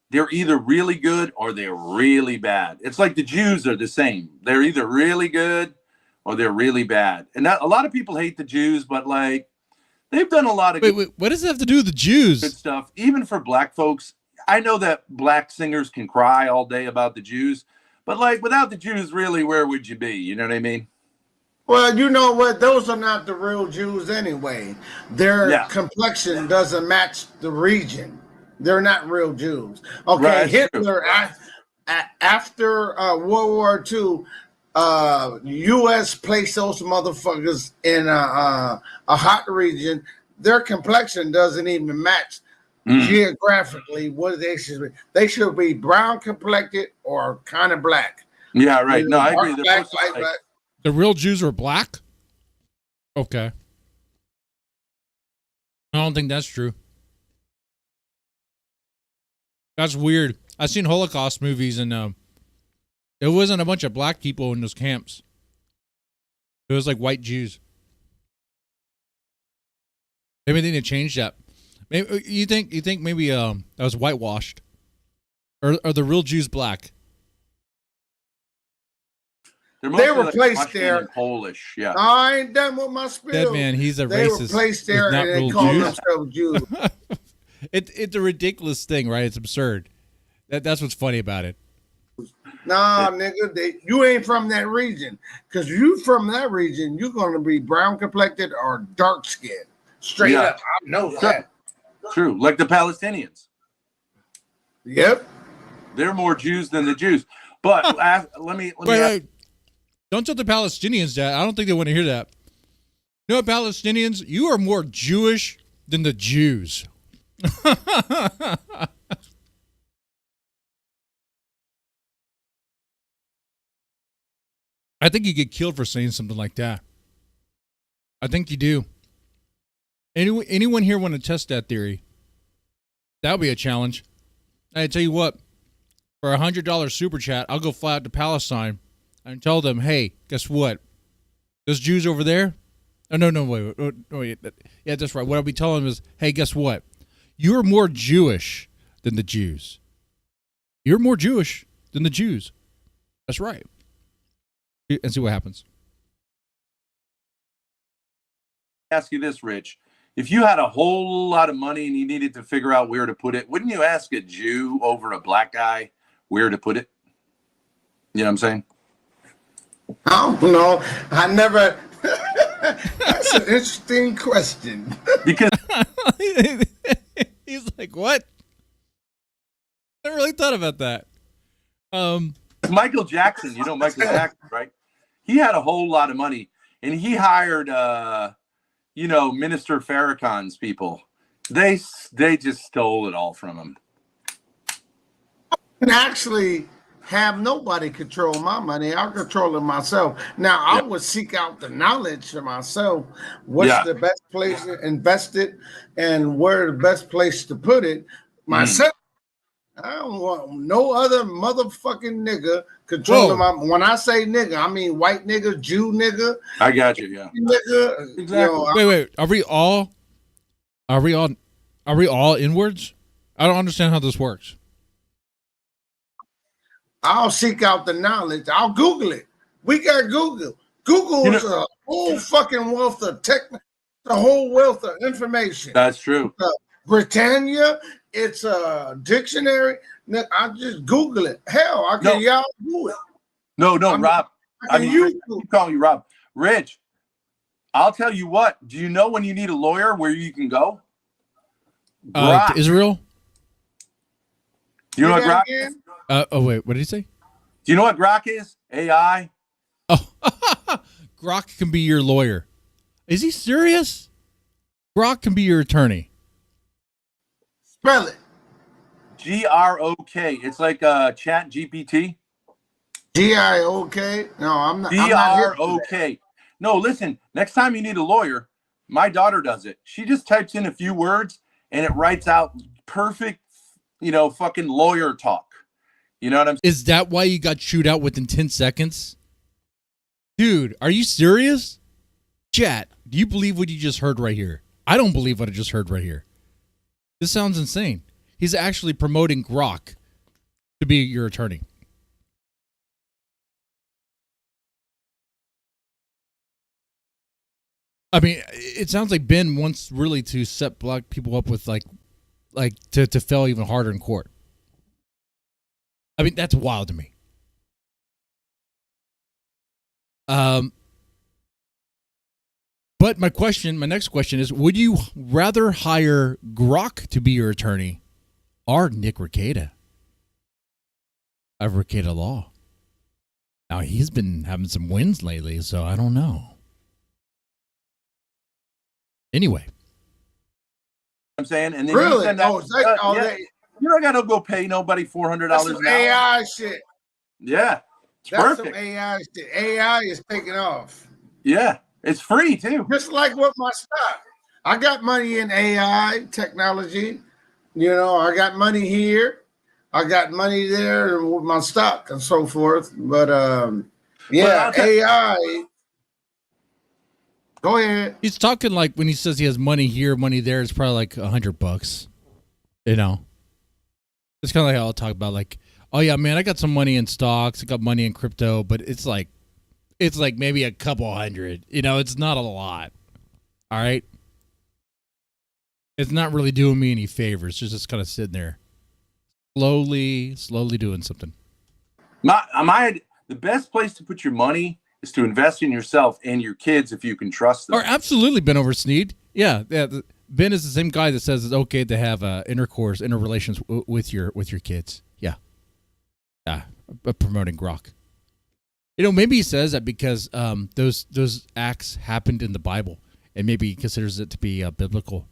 they're either really good or they're really bad. It's like the Jews are the same. They're either really good or they're really bad. And a lot of people hate the Jews, but like they've done a lot of
wait, what does it have to do with the Jews?
Good stuff. Even for black folks, I know that black singers can cry all day about the Jews, but like without the Jews, really, where would you be? You know what I mean?
Well, you know what? Those are not the real Jews anyway. Their complexion doesn't match the region. They're not real Jews. Okay,
right,
Hitler, after World War II, U.S. placed those motherfuckers in a hot region. Their complexion doesn't even match geographically what they should be. They should be brown complected or kind of black.
Yeah, right. No, I agree.
Black.
The real Jews are black? Okay. I don't think that's true. That's weird. I've seen Holocaust movies, and it wasn't a bunch of black people in those camps. It was like white Jews. Maybe they need to change that. Maybe, you think maybe that was whitewashed? Or are the real Jews black?
They were placed there.
And Polish, yeah.
I ain't done with my spill.
That man, he's a
they
racist.
They were placed there and they call themselves Jews.
It's a ridiculous thing, right? It's absurd. That's what's funny about it.
Nah, nigga, you ain't from that region. Because you from that region, you're going to be brown complected or dark skinned. Straight up. I know that.
True. Like the Palestinians.
Yep.
They're more Jews than the Jews. But let me
wait. Don't tell the Palestinians that. I don't think they want to hear that. You know what, Palestinians? You are more Jewish than the Jews. I think you get killed for saying something like that. I think you do. Anyone here want to test that theory? That would be a challenge. I tell you what, for $100 super chat, I'll go fly out to Palestine and tell them, hey, guess what? Those Jews over there? Oh, no, wait. Yeah, that's right. What I'll be telling them is, hey, guess what? You're more Jewish than the Jews. You're more Jewish than the Jews. That's right. And see what happens.
Ask you this, Rich. If you had a whole lot of money and you needed to figure out where to put it, wouldn't you ask a Jew over a black guy where to put it? You know what I'm saying?
I don't know. I never. That's an interesting question.
Because
he's like, what? I never really thought about that.
Michael Jackson, you know Michael Jackson, right? He had a whole lot of money, and he hired Minister Farrakhan's people. They just stole it all from him.
And actually have nobody control my money. I'll control it myself. Now, I would seek out the knowledge for myself. What's the best place to invest it and where the best place to put it myself. I don't want no other motherfucking nigga controlling my. When I say nigga, I mean white nigga, Jew nigga.
I got you. Yeah.
Nigga.
Exactly.
Wait. Are we all inwards? I don't understand how this works.
I'll seek out the knowledge. I'll Google it. We got Google. Google is a whole fucking wealth of the whole wealth of information.
That's true.
Britannia, it's a dictionary. I just Google it. Hell, I can y'all do it.
No, Rob. You call you Rob. Rich, I'll tell you what. Do you know when you need a lawyer where you can go?
To Israel?
You know what Grok is?
Wait, what did he say?
Do you know what Grok is? AI?
Oh, Grok can be your lawyer. Is he serious? Grok can be your attorney.
Spell it.
Grok. It's like Chat GPT.
GIOK? No, I'm not.
Grok. No, listen. Next time you need a lawyer, my daughter does it. She just types in a few words and it writes out perfect, fucking lawyer talk. You know what I'm saying?
Is that why you got chewed out within 10 seconds? Dude, are you serious? Chat, do you believe what you just heard right here? I don't believe what I just heard right here. This sounds insane. He's actually promoting Grok to be your attorney. I mean, it sounds like Ben wants really to set black people up with like to fail even harder in court. I mean, that's wild to me. But my next question is, would you rather hire Grok to be your attorney or Nick Rekieta of Rekieta Law? Now, he's been having some wins lately, so I don't know. Anyway.
I'm saying, and then
really?
You don't got to go pay nobody $400
That's
an
some
hour.
AI shit.
Yeah.
That's
perfect.
some AI shit. AI is taking off.
Yeah. It's free too.
Just like with my stock. I got money in AI technology. I got money here. I got money there with my stock and so forth. But AI. Go ahead.
He's talking like when he says he has money here, money there, it's probably like $100. It's kind of like how I'll talk about like, oh yeah, man, I got some money in stocks, I got money in crypto, but it's like maybe a couple hundred. It's not a lot. All right. It's not really doing me any favors. It's just kind of sitting there, slowly doing something.
The best place to put your money is to invest in yourself and your kids if you can trust them.
Or absolutely, Ben Oversneed. Yeah. Ben is the same guy that says it's okay to have interrelations with your kids. Yeah. Promoting Grok. Maybe he says that because those acts happened in the Bible, and maybe he considers it to be biblical.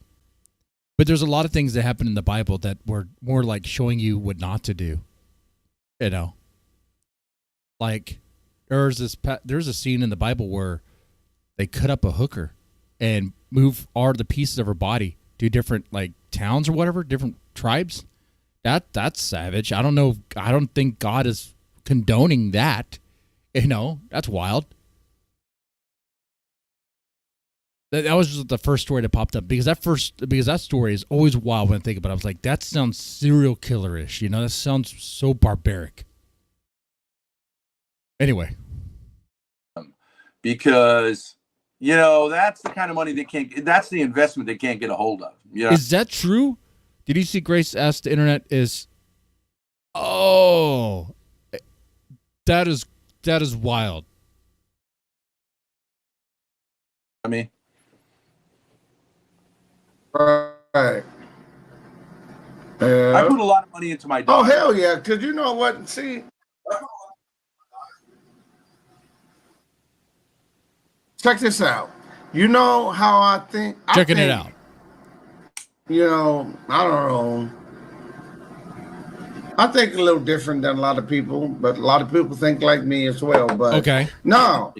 But there's a lot of things that happen in the Bible that were more like showing you what not to do. Like there's a scene in the Bible where they cut up a hooker and move all the pieces of her body to different like towns or whatever, different tribes. That's savage. I don't know. I don't think God is condoning that. That's wild. That was just the first story that popped up because that story is always wild when I think about it. I was like, that sounds serial killer-ish. That sounds so barbaric. Anyway.
Because, that's the kind of money that's the investment they can't get a hold of.
Is that true? Did you see Grace ask the internet that is wild.
Right.
I
put a lot of money into my dog.
Oh, hell yeah. Because you know what? See, check this out. You know how I think?
Checking it out.
You know, I don't know. I think a little different than a lot of people, but a lot of people think like me as well. But
Okay.
No,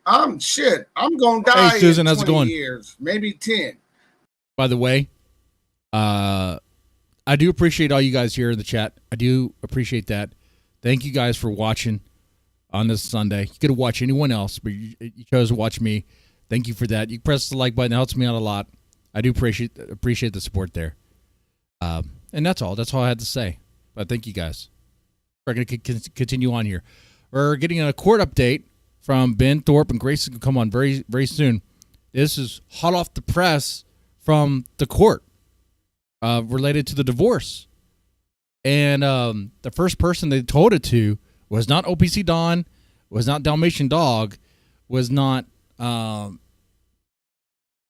I'm gonna die
Hey, Susan,
in
how's it
20
going?
years, maybe 10.
By the way, I do appreciate all you guys here in the chat. I do appreciate that. Thank you guys for watching on this Sunday. You could have watched anyone else, but you chose to watch me. Thank you for that. You press the like button. It helps me out a lot. I do appreciate the support there. And that's all. That's all I had to say. But thank you guys. We're going to continue on here. We're getting a court update from Ben Thorp, and Grace will come on very, very soon. This is hot off the press from the court related to the divorce. And the first person they told it to was not OPC Don, was not Dalmatian Dog, was not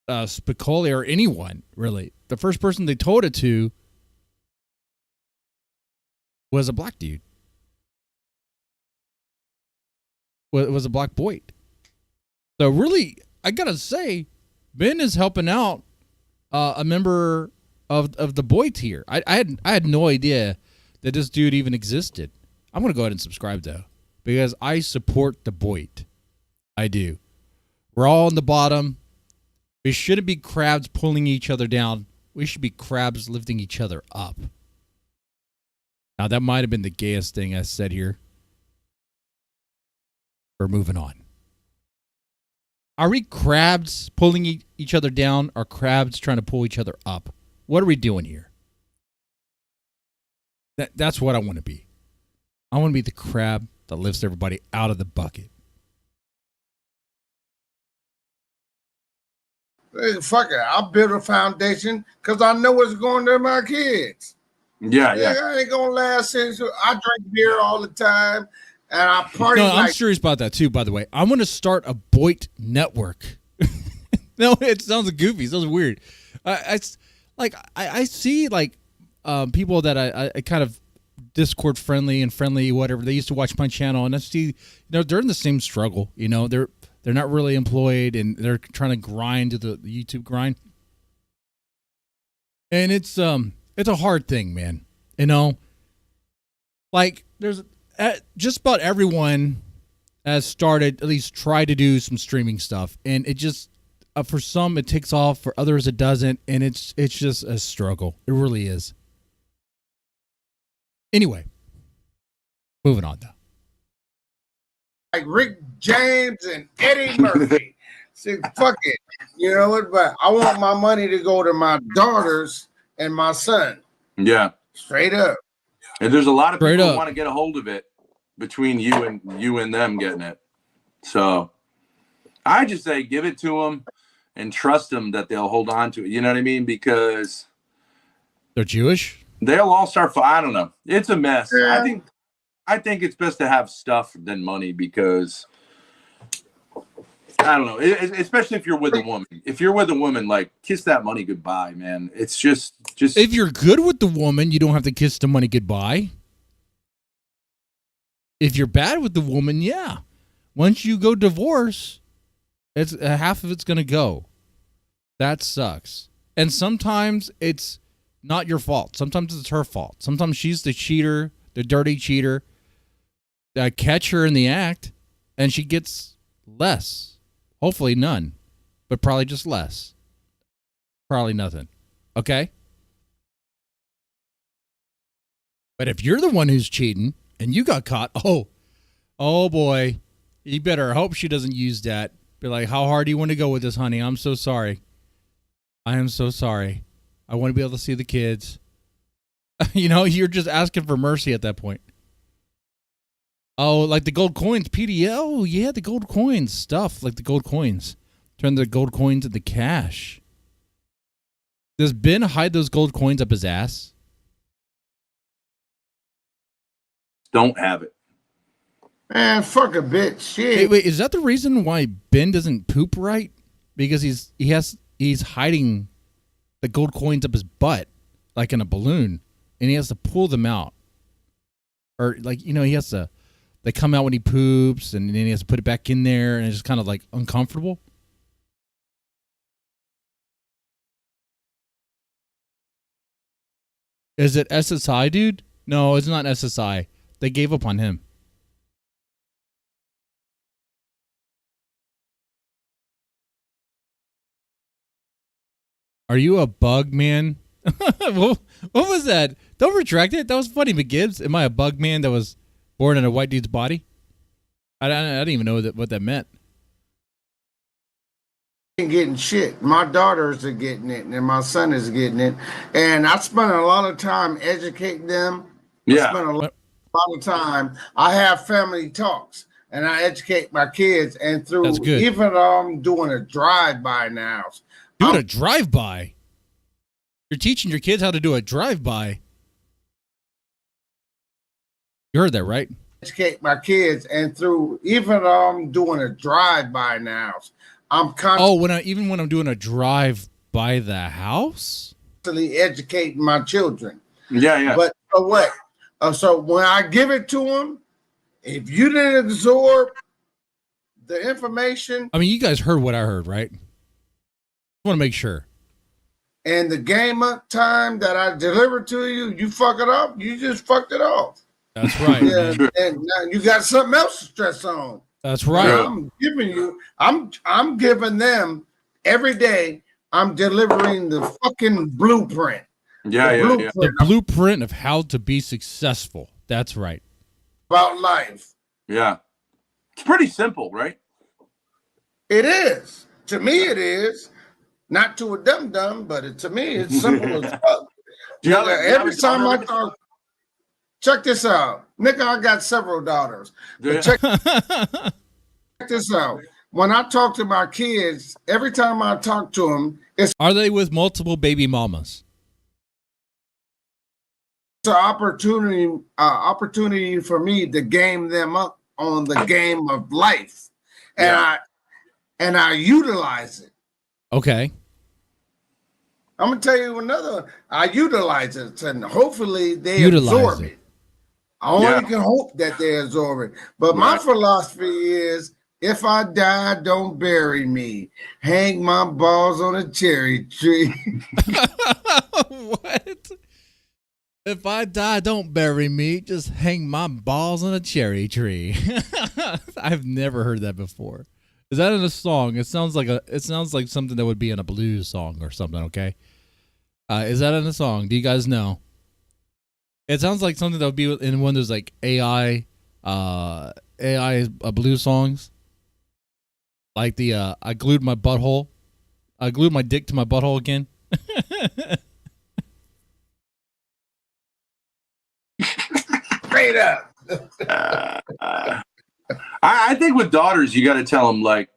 Spicoli or anyone, really. The first person they told it to was a black dude. Was a black boy. So really, I got to say, Ben is helping out a member of the Boyd here. I had no idea that this dude even existed. I'm going to go ahead and subscribe, though, because I support the Boyd. I do. We're all on the bottom. We shouldn't be crabs pulling each other down. We should be crabs lifting each other up. Now, that might have been the gayest thing I said here. We're moving on. Are we crabs pulling each other down, or crabs trying to pull each other up? What are we doing here? That's what I want to be. I want to be the crab that lifts everybody out of the bucket.
Hey, fuck it. I'll build a foundation because I know what's going to my kids.
Yeah.
I ain't going to last since I drink beer all the time and I party.
No, I'm serious about that too, by the way. I'm going to start a Boyd network. No, it sounds goofy. It sounds weird. I see like people that I kind of Discord friendly, whatever. They used to watch my channel, and I see, they're in the same struggle. They're not really employed, and they're trying to grind to the YouTube grind. And it's a hard thing, man. Like there's just about everyone has started, at least try to do some streaming stuff, and it just for some it takes off, for others it doesn't, and it's just a struggle. It really is. Anyway, moving on though.
Like Rick James and Eddie Murphy. See, fuck it. You know what? But I want my money to go to my daughters and my son.
Yeah.
Straight up.
And there's a lot of
Straight
people
up.
who want to get a hold of it between you and them getting it. So I just say give it to them and trust them that they'll hold on to it. You know what I mean? Because
They're Jewish?
they'll all start. I don't know. It's a mess.
Yeah.
I think it's best to have stuff than money, because I don't know, especially if you're with a woman. If you're with a woman, like, kiss that money goodbye, man. It's just
If you're good with the woman, you don't have to kiss the money goodbye. If you're bad with the woman, yeah. Once you go divorce, it's half of it's going to go. That sucks. And sometimes it's not your fault. Sometimes it's her fault. Sometimes she's the cheater, the dirty cheater. Catch her in the act, and she gets less. Hopefully none, but probably just less. Probably nothing. Okay? But if you're the one who's cheating and you got caught, oh boy, you better hope she doesn't use that. Be like, how hard do you want to go with this, honey? I'm so sorry. I am so sorry. I want to be able to see the kids. You're just asking for mercy at that point. Oh, like the gold coins, PDL. Oh, yeah, the gold coins stuff, like the gold coins. Turn the gold coins into cash. Does Ben hide those gold coins up his ass?
don't have it.
Man, fuck a bitch. Shit.
Wait, is that the reason why Ben doesn't poop right? Because he's hiding the gold coins up his butt, like in a balloon, and he has to pull them out. Or he has to They come out when he poops, and then he has to put it back in there, and it's just kind of like uncomfortable. Is it SSI, dude? No, it's not SSI. They gave up on him. Are you a bug man? What was that? Don't retract it. That was funny, McGibbs. Am I a bug man that was born in a white dude's body? I didn't even know what that meant.
Ain't getting shit. My daughters are getting it, and my son is getting it. And I spent a lot of time educating them.
Yeah.
I spent a lot of time. I have family talks, and I educate my kids. And through
That's good.
even I'm doing a drive-by now.
Doing a drive-by? You're teaching your kids how to do a drive-by. You heard that, right?
Educate my kids, and through even I'm doing a drive-by now. I'm constantly
when I'm doing a drive by the house,
educating my children.
Yeah.
But what? So when I give it to them, if you didn't absorb the information,
I mean, you guys heard what I heard, right? I want to make sure.
And the game up time that I delivered to you, you fuck it up. You just fucked it off.
That's right.
Yeah, and now you got something else to stress on.
That's right.
I'm giving them every day. I'm delivering the fucking blueprint.
The blueprint of how to be successful. That's right.
About life.
Yeah. It's pretty simple, right?
It is. To me, it is. Not to a dum-dum, but to me, it's simple as fuck. Every time I talk, check this out. Nigga, I got several daughters. But check this out. When I talk to my kids, every time I talk to them,
Are they with multiple baby mamas?
It's an opportunity for me to game them up on the game of life. And I utilize it.
Okay.
I'm gonna tell you another. I utilize it, and hopefully they absorb it. I only can hope that they absorb it. But my philosophy is, if I die, don't bury me. Hang my balls on a cherry tree.
What? If I die, don't bury me. Just hang my balls on a cherry tree. I've never heard that before. Is that in a song? It sounds like something that would be in a blues song or something. Okay. Is that in a song? Do you guys know? It sounds like something that would be in one of those like AI blues songs. Like the I glued my dick to my butthole again.
Straight up.
I think with daughters, you got to tell them like.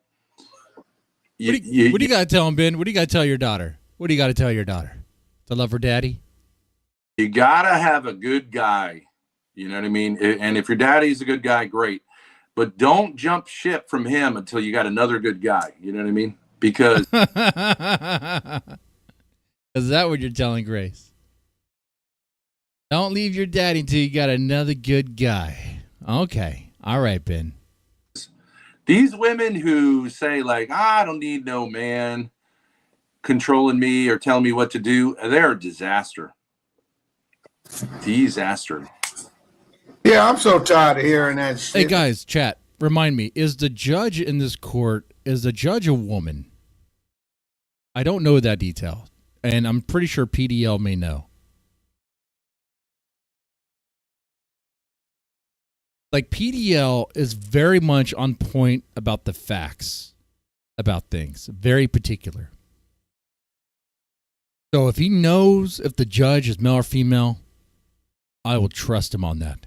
What do you got to tell them, Ben? What do you got to tell your daughter? What do you got to tell your daughter? To love her daddy?
You got to have a good guy. You know what I mean? And if your daddy's a good guy, great. But don't jump ship from him until you got another good guy. You know what I mean? Because.
Is that what you're telling Grace? Don't leave your daddy until you got another good guy. Okay. All right, Ben.
These women who say like, I don't need no man controlling me or telling me what to do, they're a disaster. Disaster.
Yeah, I'm so tired of hearing that shit.
Hey, guys, chat, remind me, is the judge in this court, is the judge a woman? I don't know that detail, and I'm pretty sure PDL may know. Like, PDL is very much on point about the facts about things. Very particular. So if he knows if the judge is male or female, I will trust him on that.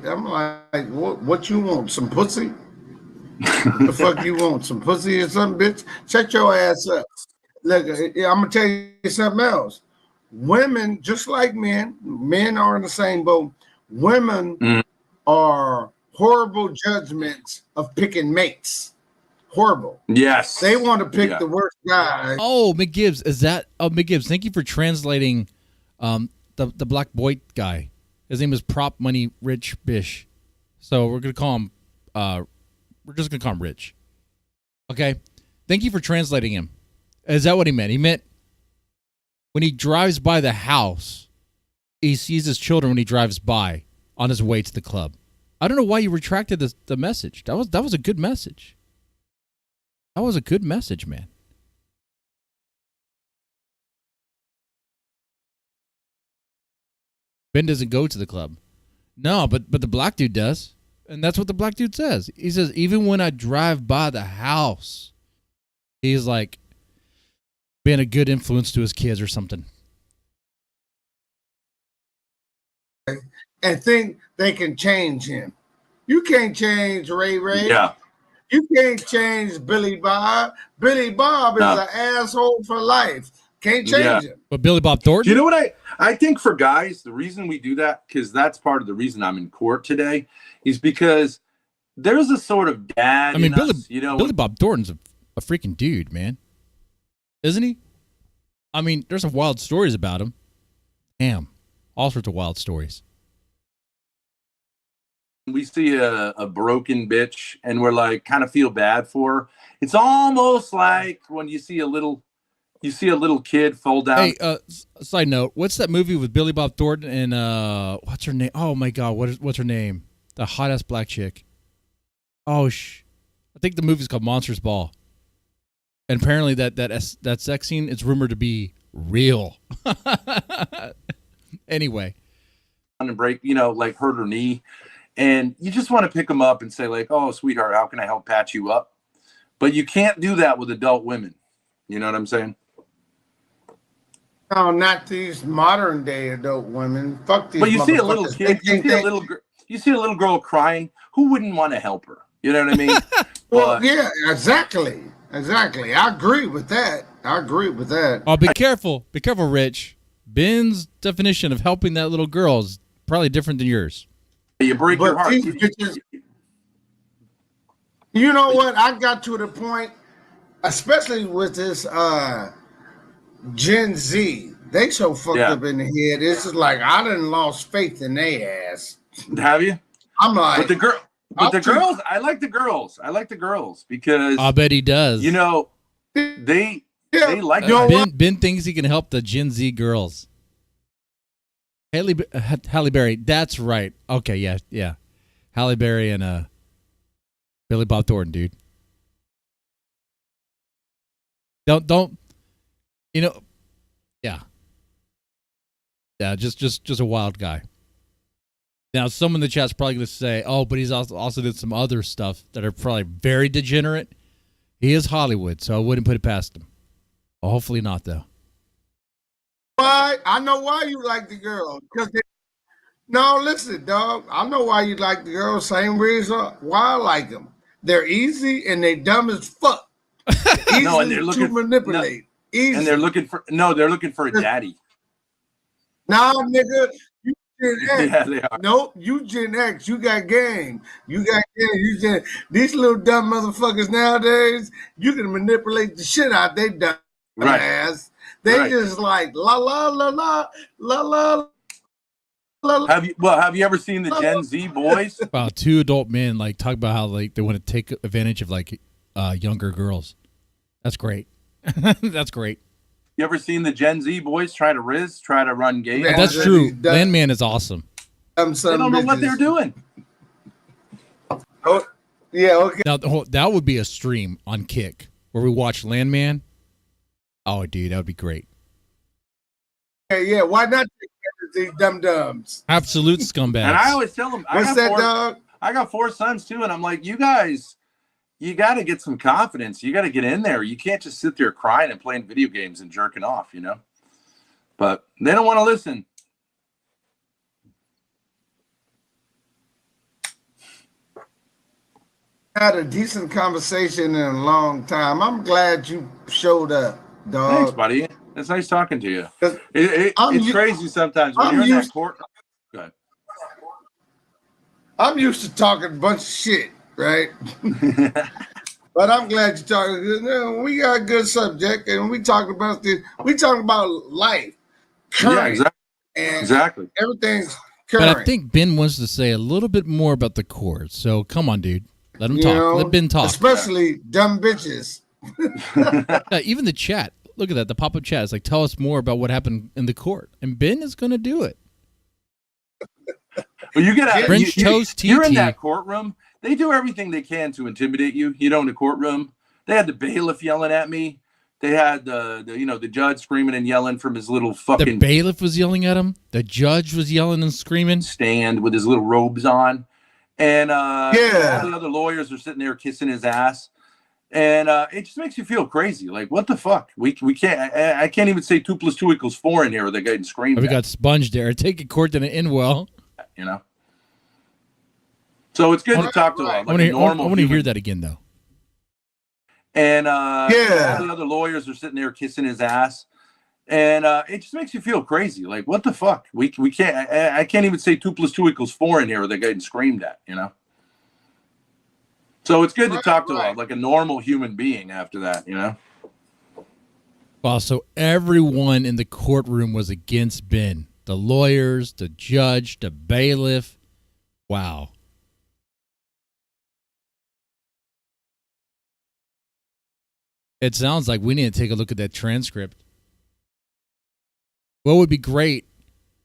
I'm like, what you want? Some pussy? What the fuck you want? Some pussy or something, bitch? Shut your ass up. Look, I'm going to tell you something else. Women, just like men are in the same boat. Women are horrible judgments of picking mates. Horrible.
Yes.
They want to pick the worst guy.
Oh, McGibbs, is that? Oh, McGibbs, thank you for translating the black boy guy. His name is Prop Money Rich Bish. So we're gonna call him. We're just gonna call him Rich. Okay. Thank you for translating him. Is that what he meant? He meant when he drives by the house, he sees his children when he drives by on his way to the club. I don't know why you retracted the message. That was a good message. That was a good message, man. Ben doesn't go to the club. No, but the black dude does. And that's what the black dude says. He says, even when I drive by the house, he's like being a good influence to his kids or something.
And think they can change him. You can't change Ray Ray.
Yeah.
You can't change Billy Bob. Billy Bob is an asshole for life. Can't change him.
But Billy Bob Thornton?
You know what I think for guys, the reason we do that, because that's part of the reason I'm in court today, is because there's a sort of dad.
I mean,
Billy
Bob Thornton's a freaking dude, man. Isn't he? I mean, there's some wild stories about him. Damn. All sorts of wild stories.
We see a broken bitch and we're like kind of feel bad for her. It's almost like when you see a little kid fall down.
Hey, side note, what's that movie with Billy Bob Thornton and what's her name? Oh my god, what's her name? The hot ass black chick. Oh I think the movie's called Monsters Ball. And apparently that sex scene is rumored to be real. Anyway.
And break, like hurt her knee. And you just want to pick them up and say like, oh, sweetheart, how can I help patch you up? But you can't do that with adult women. You know what I'm saying?
No, not these modern day adult women. Fuck these.
But you see a little
motherfuckers.
kid, you see a little girl crying. Who wouldn't want to help her? You know what I mean?
Well, yeah, exactly. I agree with that.
Oh, be careful. Be careful, Rich. Ben's definition of helping that little girl is probably different than yours.
You break your heart.
You know what? I got to the point, especially with this Gen Z. They so fucked up in the head. It's just like I done lost faith in their ass.
Have you?
I'm like,
but the girls. I like the girls. I like the girls because
I bet he does.
They like
Ben thinks he can help the Gen Z girls. Halle Berry, that's right. Okay, yeah. Halle Berry and Billy Bob Thornton, dude. Don't yeah. Yeah, just a wild guy. Now, someone in the chat's probably going to say, "Oh, but he's also did some other stuff that are probably very degenerate." He is Hollywood, so I wouldn't put it past him. Well, hopefully not, though.
Why? I know why you like the girl. No, listen, dog. I know why you like the girl. Same reason why I like them. They're easy and they dumb as fuck. Easy
and they're looking
to manipulate. Easy.
And they're looking for a daddy.
Nah, nigga. You Gen X.
Yeah, they are.
Nope, you Gen X. You got game. These little dumb motherfuckers nowadays, you can manipulate the shit out they dumb ass. They just like la la la la la la la.
Have you ever seen the Gen Z boys?
Wow, two adult men like talk about how like they want to take advantage of like younger girls. That's great. That's great.
You ever seen the Gen Z boys try to run game?
Yeah, that's true. Landman is awesome.
They don't know what they're doing.
Oh, yeah, okay.
Now that would be a stream on Kick where we watch Landman. Oh, dude, that would be great.
Yeah. Why not take these dum-dums?
Absolute scumbags.
And I always tell them,
dog?
I got 4 sons too, and I'm like, you guys, you got to get some confidence. You got to get in there. You can't just sit there crying and playing video games and jerking off, But they don't want to listen.
Had a decent conversation in a long time. I'm glad you showed up, dog.
Thanks, buddy. It's nice talking to you. It's crazy sometimes when you're in that court. Go ahead.
I'm used to talking a bunch of shit, right? But I'm glad you're talking. We got a good subject, and we talk about this. We talk about life, current,
exactly.
and
exactly.
Everything's
But
Current.
I think Ben wants to say a little bit more about the court. So come on, dude. Let him talk. Let Ben talk.
Especially dumb bitches.
Even the chat. Look at that. The pop-up chat is like, tell us more about what happened in the court. And Ben is going to do it.
Well, you get
French toast TT.
You're in that courtroom. They do everything they can to intimidate you. You know, in the courtroom, they had the bailiff yelling at me. They had the judge screaming and yelling from his little fucking.
The bailiff was yelling at him. The judge was yelling and screaming.
Stand with his little robes on, and all the other lawyers are sitting there kissing his ass, and it just makes you feel crazy. Like, what the fuck? We can't. I can't even say 2 + 2 = 4 in here. They're getting screamed.
We got sponged there. Taking court didn't end well.
You know. So it's good to talk to them. Like
I want to hear that again, though.
And all the other lawyers are sitting there kissing his ass, and it just makes you feel crazy. Like, what the fuck? We can't. I can't even say 2 + 2 = 4 in here. They're getting screamed at. You know. So it's good to talk to them like a normal human being after that. You know.
Wow. So everyone in the courtroom was against Ben. The lawyers, the judge, the bailiff. Wow. It sounds like we need to take a look at that transcript. What would be great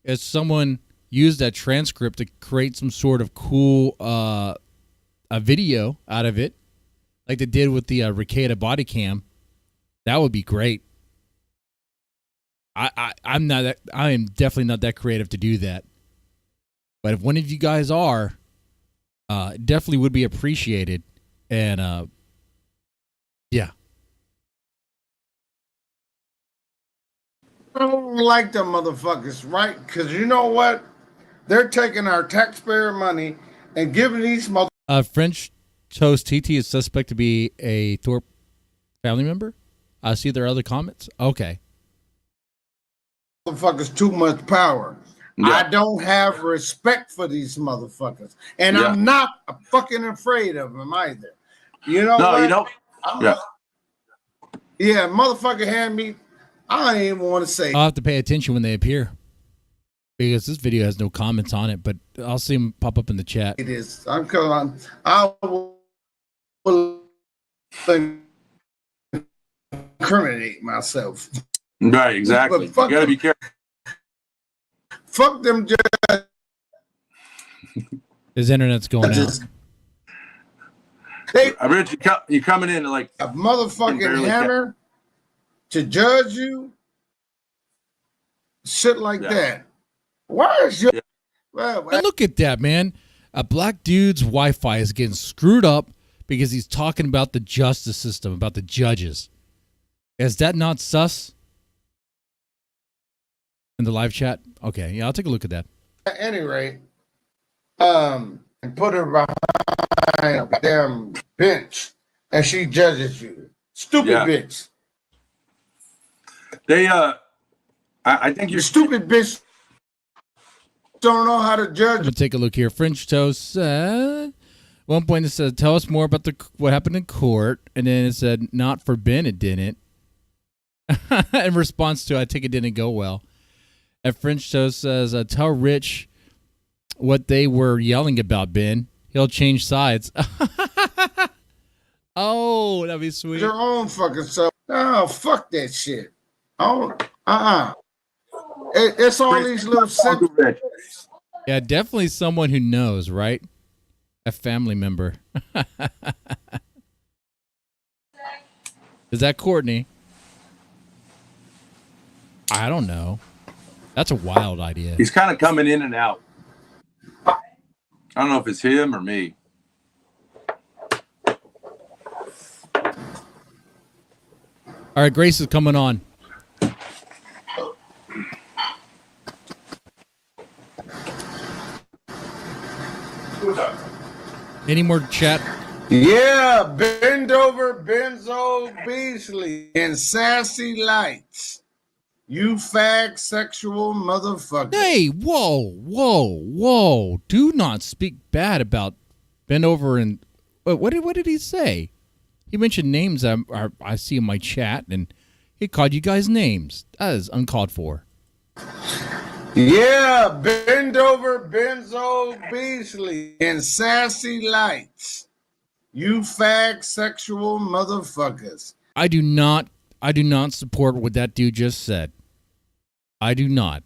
is someone used that transcript to create some sort of cool a video out of it, like they did with the Rekieta body cam. That would be great. I am definitely not that creative to do that. But if one of you guys are, definitely would be appreciated. And yeah.
I don't like them motherfuckers, right? Because you know what? They're taking our taxpayer money and giving these
French Toast TT is suspect to be a Thorp family member. I see there are other comments. Okay.
motherfuckers too much power. Yeah. I don't have respect for these motherfuckers. And I'm not fucking afraid of them either. You know
No,
what?
you don't.
Yeah, motherfucker hand me. I don't even want to say.
I'll have to pay attention when they appear because this video has no comments on it, but I'll see them pop up in the chat.
It is. I will incriminate myself.
Right, exactly. You gotta be careful.
Fuck them judges.
His internet's going out.
Hey,
Rich, you coming in like
a motherfucking hammer to judge you, shit like that. Why is your
Well, look at that, man? A black dude's Wi-Fi is getting screwed up because he's talking about the justice system, about the judges. Is that not sus? In the live chat? Okay, yeah, I'll take a look at that.
At any rate, and put her behind a damn bench and she judges you. Stupid bitch.
They I think you're
stupid bitch don't know how to judge.
I'm gonna take a look here. French Toast said one point it said, tell us more about what happened in court, and then it said, not for Ben, it didn't. In response to, I think it didn't go well. And French Toast says, tell Rich what they were yelling about, Ben. He'll change sides. Oh, that'd be sweet.
Your own fucking self. Oh, fuck that shit. Oh, It's all these little simple.
Yeah, definitely someone who knows, right? A family member. Is that Courtney? I don't know. That's a wild idea.
He's kind of coming in and out. I don't know if it's him or me.
All right, Grace is coming on. Any more chat?
Yeah, bend over, Benzo Beasley, and Sassy Lights. You fag sexual motherfucker.
Hey, whoa. Do not speak bad about bend over and what did he say? He mentioned names I see in my chat, and he called you guys names. That is uncalled for.
Yeah, bend over, Benzo Beasley, and Sassy Lights. You fag sexual motherfuckers.
I do not support what that dude just said. I do not.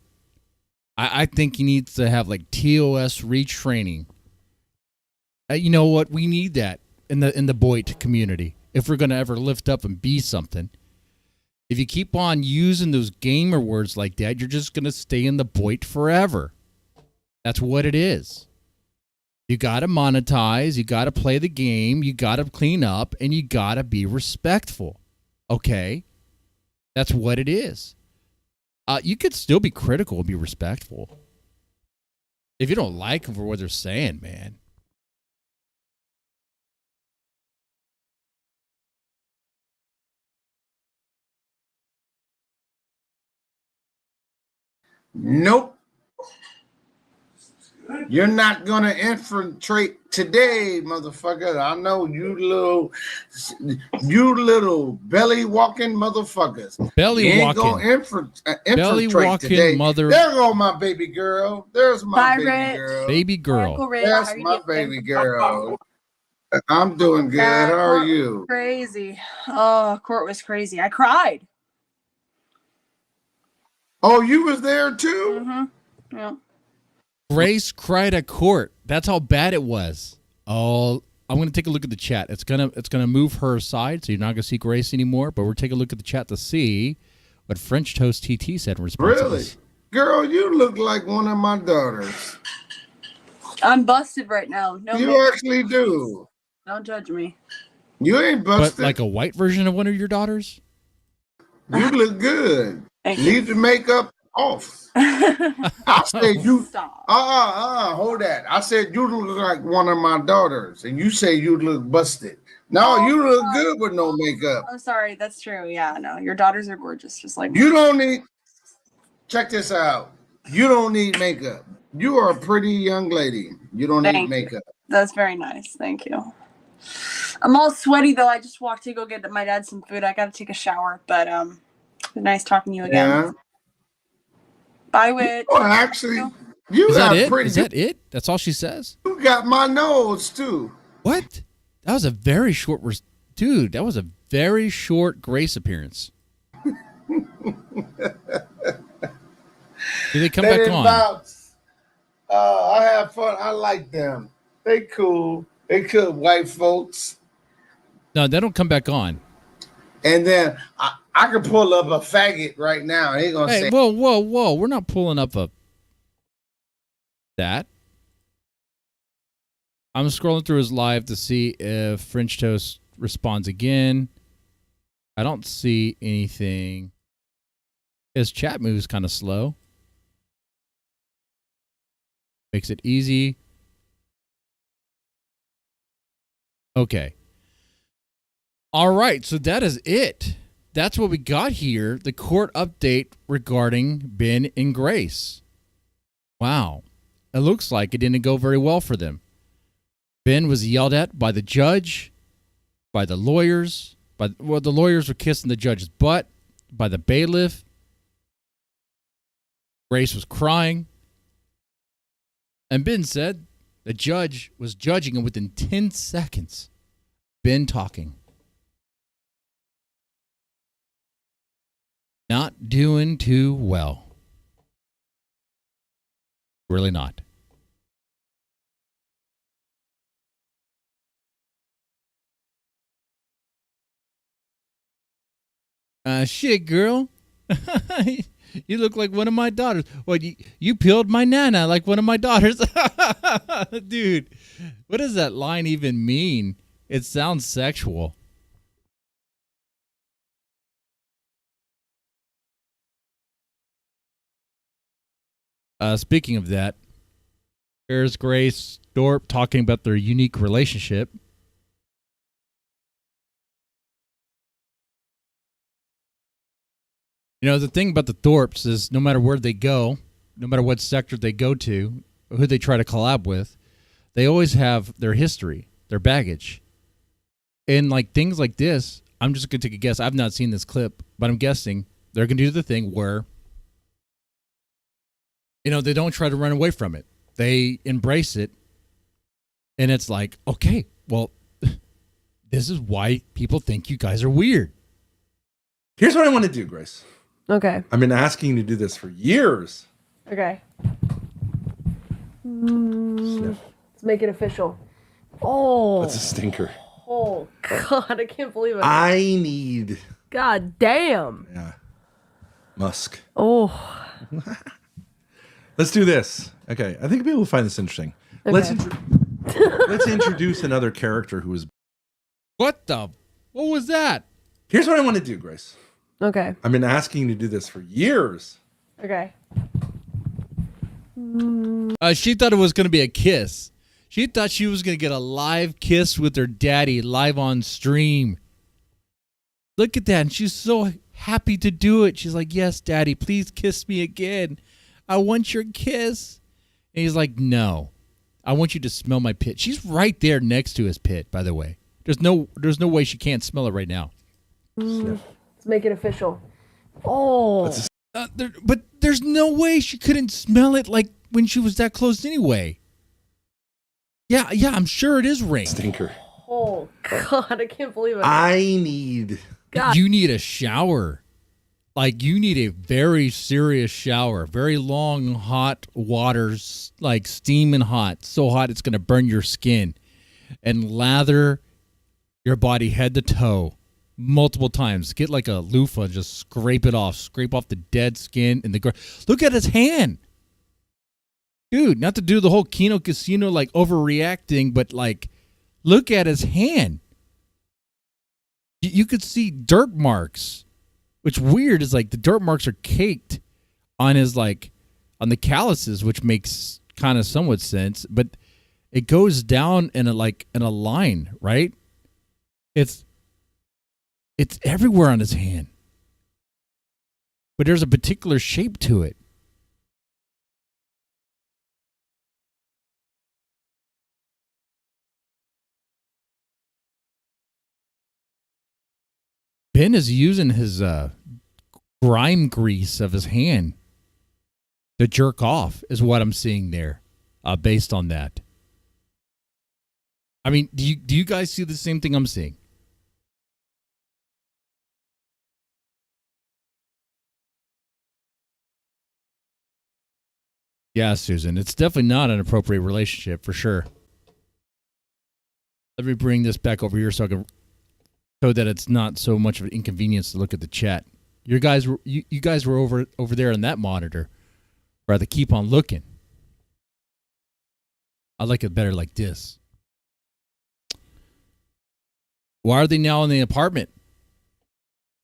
I think he needs to have like TOS retraining. You know what? We need that in the Boyd community if we're gonna ever lift up and be something. If you keep on using those gamer words like that, you're just gonna stay in the Boyd forever. That's what it is. You gotta monetize. You gotta play the game. You gotta clean up, and you gotta be respectful. Okay, that's what it is. You could still be critical and be respectful. If you don't like them for what they're saying, man.
Nope. You're not gonna infiltrate today, motherfucker. I know you little belly walking motherfuckers.
Belly walking.
Gonna infiltrate
belly walking
today.
mother.
There go my baby girl. There's my baby
Rich.
girl.
Baby girl.
Uncle Ray,
That's
how are you
my
doing?
baby girl. I'm doing good. How are you?
Crazy. Oh, court was crazy. I cried.
Oh, you was there too?
Mm-hmm. Yeah.
Grace cried at court. That's how bad it was. Oh, I'm gonna take a look at the chat. It's gonna move her aside, so you're not gonna see Grace anymore. But we're taking a look at the chat to see what French Toast TT said in response. To
Really?
this.
Girl, you look like one of my daughters.
I'm busted right now. No,
You actually do.
don't judge me.
You ain't busted.
But like a white version of one of your daughters.
You look good.
Thank you.
Leave the makeup off. I said you.
Stop.
Hold that. I said you look like one of my daughters, and you say you look busted. No, you look good with no makeup.
I'm sorry. That's true. Yeah, no, your daughters are gorgeous, just like
You don't need. Check this out. You don't need makeup. You are a pretty young lady. You don't need
Thank you.
makeup.
That's very nice. Thank you. I'm all sweaty though. I just walked to go get my dad some food. I got to take a shower, but nice talking to you again.
Yeah.
Bye, Witch.
Oh, actually, you
Is that
got
it?
pretty.
Is that it? That's all she says?
You got my nose too.
What? That was a very short. Dude, that was a very short Grace appearance. Do they come back on?
I have fun. I like them. They cool. They good white folks.
No, they don't come back on.
And then I can pull up a faggot right now. He gonna
Hey,
say,
whoa. We're not pulling up that. I'm scrolling through his live to see if French Toast responds again. I don't see anything. His chat moves kind of slow. Makes it easy. Okay. All right, so that is it. That's what we got here. The court update regarding Ben and Grace. Wow. It looks like it didn't go very well for them. Ben was yelled at by the judge, by the lawyers, the lawyers were kissing the judge's butt, by the bailiff. Grace was crying. And Ben said the judge was judging him within 10 seconds. Ben talking. Not doing too well. Really not. Shit, girl. You look like one of my daughters. Well, you peeled my nana like one of my daughters. Dude, what does that line even mean? It sounds sexual. Speaking of that, here's Grace Thorp talking about their unique relationship. You know, the thing about the Thorps is no matter where they go, no matter what sector they go to, or who they try to collab with, they always have their history, their baggage. And like things like this, I'm just going to take a guess. I've not seen this clip, but I'm guessing they're going to do the thing where They don't try to run away from it. They embrace it. And it's like, okay, well, this is why people think you guys are weird.
Here's what I want to do, Grace.
Okay.
I've been asking you to do this for years.
Okay.
Sniff.
Let's make it official. Oh.
That's a stinker.
Oh, God, I can't believe it.
I need...
God damn.
Yeah. Musk.
Oh.
Let's do this. Okay, I think people will find this interesting.
Okay.
Let's introduce another character who is...
What was that?
Here's what I want to do, Grace.
Okay.
I've been asking you to do this for years.
Okay.
She thought it was going to be a kiss. She thought she was going to get a live kiss with her daddy live on stream. Look at that. And she's so happy to do it. She's like, yes, daddy, please kiss me again. I want your kiss. And he's like, no, I want you to smell my pit. She's right there next to his pit, by the way. There's no way she can't smell it right now.
Sniff.
Let's make it official. Oh.
But there's no way she couldn't smell it like when she was that close anyway. Yeah, I'm sure it is rain.
Stinker.
Oh, God, I can't believe it.
I need...
God.
You need a shower. Like, you need a very serious shower. Very long, hot water, like steaming hot. So hot it's going to burn your skin. And lather your body head to toe multiple times. Get like a loofah and just scrape it off. Scrape off the dead skin and the ground. Look at his hand. Dude, not to do the whole Kino Casino like overreacting, but like, look at his hand. You could see dirt marks. Which weird is like the dirt marks are caked on his like on the calluses, which makes kind of somewhat sense, but it goes down in a line, right? It's everywhere on his hand. But there's a particular shape to it. Ben is using his grime grease of his hand to jerk off, is what I'm seeing there, based on that. I mean, do you guys see the same thing I'm seeing? Yeah, Susan, it's definitely not an appropriate relationship for sure. Let me bring this back over here so that it's not so much of an inconvenience to look at the chat. You guys were over there on that monitor. Rather keep on looking. I like it better like this. Why are they now in the apartment?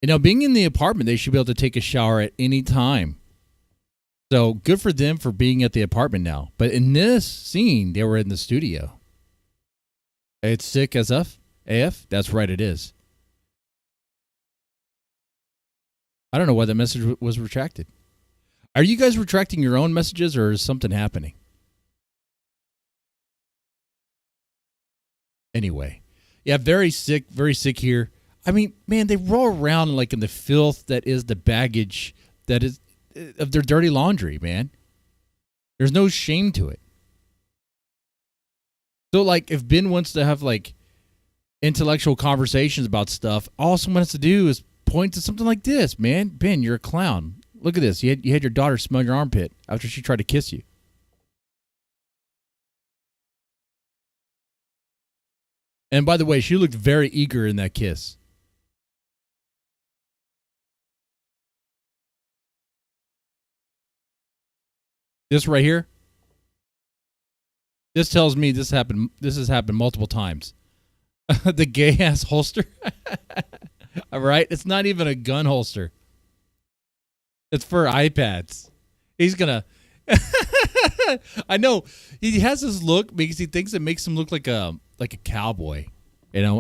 Being in the apartment, they should be able to take a shower at any time. So good for them for being at the apartment now. But in this scene, they were in the studio. It's sick as AF? That's right, it is. I don't know why that message was retracted. Are you guys retracting your own messages or is something happening? Anyway. Yeah, very sick here. I mean, man, they roll around like in the filth that is the baggage that is of their dirty laundry, man. There's no shame to it. So, like, if Ben wants to have, like, intellectual conversations about stuff, all someone has to do is point to something like this, man. Ben, you're a clown. Look at this. You had your daughter smell your armpit after she tried to kiss you. And by the way, she looked very eager in that kiss. This right here. This tells me this has happened multiple times. The gay ass holster. All right, it's not even a gun holster. It's for iPads. He's gonna. I know he has this look because he thinks it makes him look like a cowboy,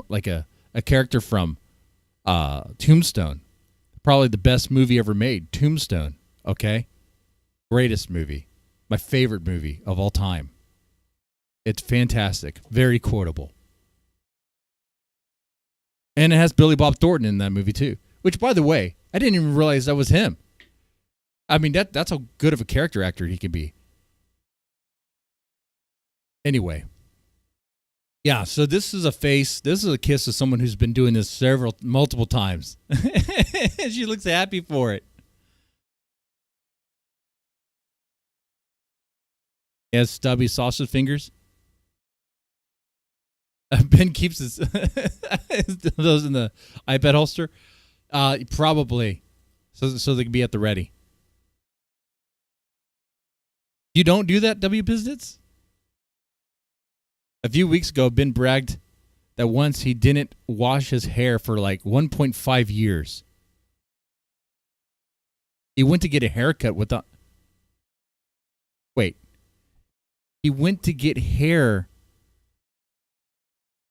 like a character from Tombstone. Probably the best movie ever made, Tombstone. Okay, greatest movie, my favorite movie of all time. It's fantastic, very quotable. And it has Billy Bob Thornton in that movie too. Which, by the way, I didn't even realize that was him. I mean, that's how good of a character actor he can be. Anyway. Yeah, so this is a kiss of someone who's been doing this multiple times. She looks happy for it. He has stubby sausage fingers. Ben keeps his those in the iPad holster. Probably. So they can be at the ready. You don't do that, W Business? A few weeks ago, Ben bragged that once he didn't wash his hair for like 1.5 years. He went to get a haircut without... Wait. He went to get hair...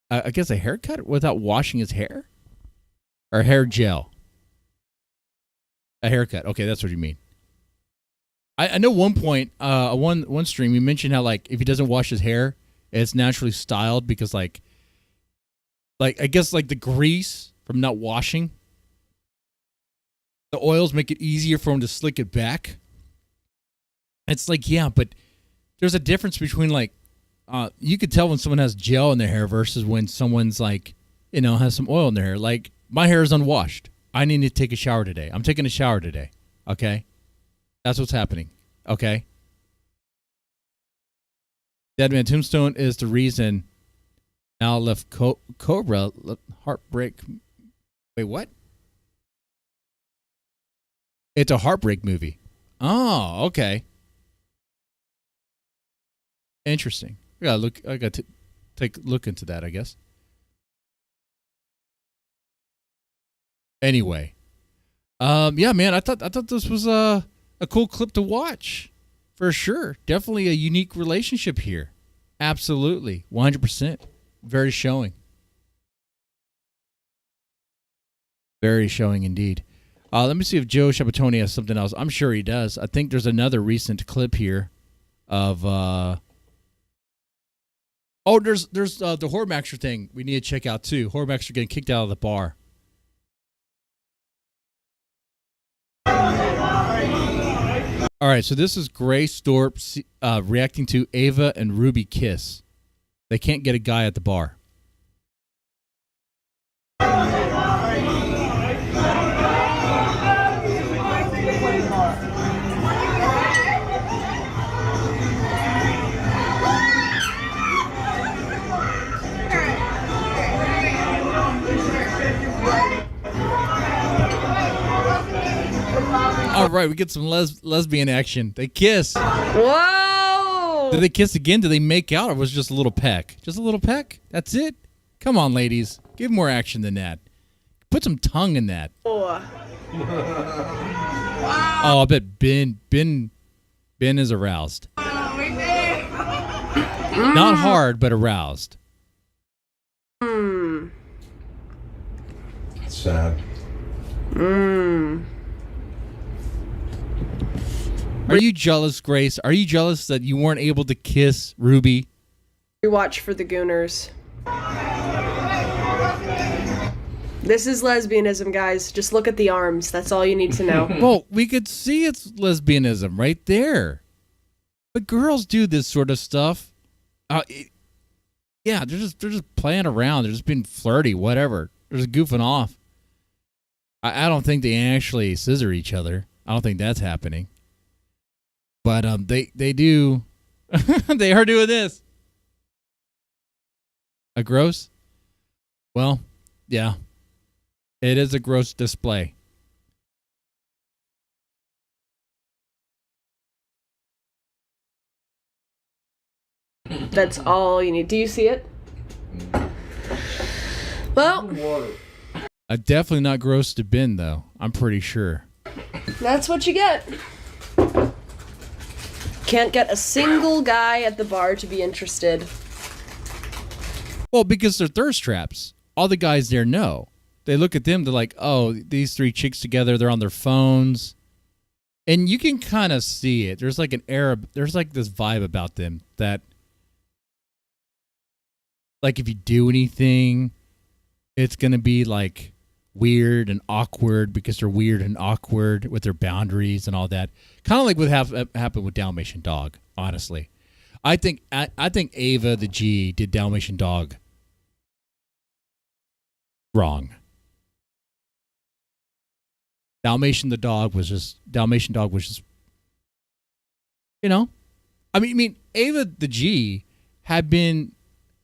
I guess a haircut without washing his hair? Or hair gel? A haircut. Okay, that's what you mean. I know one point, one stream, he mentioned how like if he doesn't wash his hair, it's naturally styled because like I guess like the grease from not washing, the oils make it easier for him to slick it back. It's like, yeah, but there's a difference between like, you could tell when someone has gel in their hair versus when someone's like, you know, has some oil in their hair. Like my hair is unwashed. I need to take a shower today. I'm taking a shower today. Okay. That's what's happening. Okay. Deadman Tombstone is the reason now left Cobra heartbreak. Wait, what? It's a heartbreak movie. Oh, okay. Interesting. I got to take a look into that, I guess. Anyway. Yeah, man, I thought this was a cool clip to watch. For sure. Definitely a unique relationship here. Absolutely. 100%. Very showing. Very showing indeed. Let me see if Joe Shabatoni has something else. I'm sure he does. I think there's another recent clip here of there's the Hormaxer thing we need to check out too. Hormaxer getting kicked out of the bar. All right, so this is Grace Thorp reacting to Ava and Ruby kiss. They can't get a guy at the bar. All right, we get some lesbian action. They kiss.
Whoa!
Did they kiss again? Did they make out, or was it just a little peck? Just a little peck? That's it? Come on, ladies. Give more action than that. Put some tongue in that.
Oh,
I bet Ben is aroused. Not hard, but aroused.
Sad.
Are you jealous, Grace? Are you jealous that you weren't able to kiss Ruby?
Watch for the Gooners. This is lesbianism, guys. Just look at the arms. That's all you need to know.
Well, we could see it's lesbianism right there. But girls do this sort of stuff. Yeah, they're just playing around. They're just being flirty, whatever. They're just goofing off. I don't think they actually scissor each other. I don't think that's happening. But they do. They are doing this. A gross? Well, yeah. It is a gross display.
That's all you need. Do you see it? Well,
Definitely not gross to Ben, though. I'm pretty sure.
that's what you get. Can't get a single guy at the bar to be interested.
Well, because they're thirst traps. All the guys there know. They look at them, they're like, oh, these three chicks together, they're on their phones. And you can kind of see it. There's like there's like this vibe about them that, like, if you do anything, it's going to be like weird and awkward because they're weird and awkward with their boundaries and all that. Kind of like what happened with Dalmatian Dog, honestly. I think Ava the G did Dalmatian Dog wrong. Dalmatian Dog was just, you know, I mean, Ava the G had been,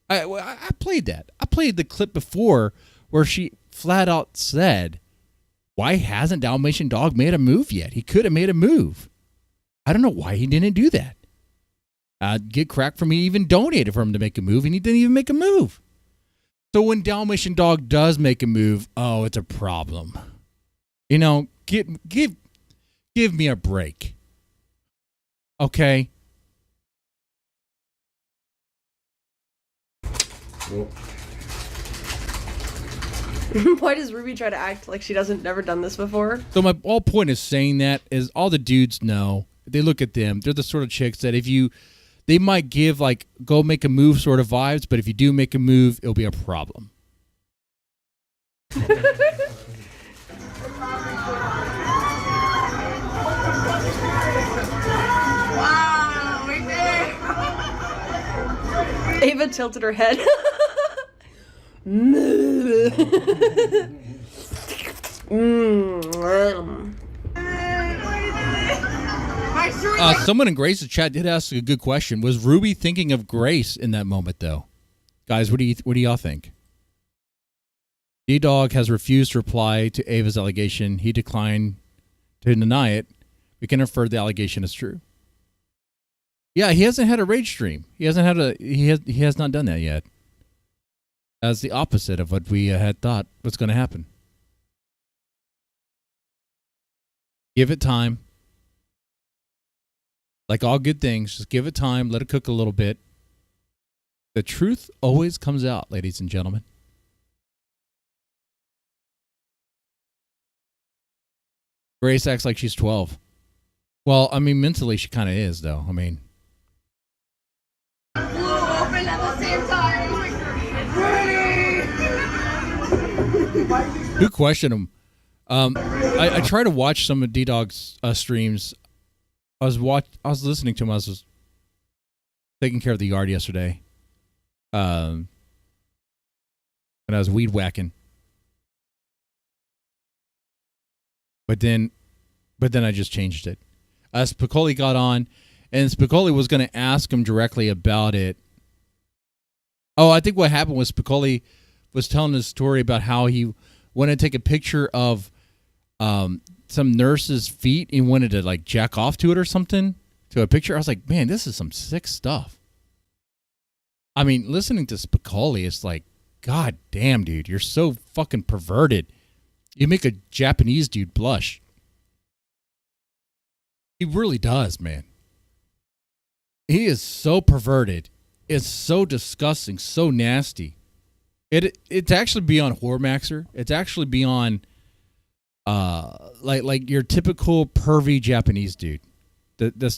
I played that. I played the clip before where she flat out said, why hasn't Dalmatian Dog made a move yet? He could have made a move. I don't know why he didn't do that. Get cracked for me even donated for him to make a move, and he didn't even make a move. So when Dalmatian Dog does make a move, oh, it's a problem. You know, give me a break. Okay?
Why does Ruby try to act like she never done this before?
So my whole point is saying that is all the dudes know. They look at them. They're the sort of chicks that they might give like go make a move sort of vibes, but if you do make a move, it'll be a problem.
Wow, we did it.
Ava tilted her head.
Someone in Grace's chat did ask a good question. Was Ruby thinking of Grace in that moment, though? Guys, what do y'all think? D-Dog has refused to reply to Ava's allegation. He declined to deny it. We can infer the allegation is true. Yeah, he hasn't had a rage stream. He has not done that yet. That's the opposite of what we had thought was going to happen. Give it time. Like all good things, just give it time, let it cook a little bit. The truth always comes out, ladies and gentlemen. Grace acts like she's 12. Well, I mean, mentally she kind of is, though. I mean.
Open at the same time.
Who questioned him? I try to watch some of D-Dog's streams. I was listening to him. I was taking care of the yard yesterday, and I was weed whacking. But then I just changed it. Spicoli got on, and Spicoli was going to ask him directly about it. Oh, I think what happened was Spicoli was telling his story about how he wanted to take a picture of some nurse's feet and wanted to like jack off to it or something, to a picture. I was like, man, this is some sick stuff. I mean, listening to Spicoli, it's like, God damn, dude, you're so fucking perverted. You make a Japanese dude blush. He really does, man. He is so perverted. It's so disgusting, so nasty. It's actually beyond Horrormaxer. It's actually beyond like your typical pervy Japanese dude. The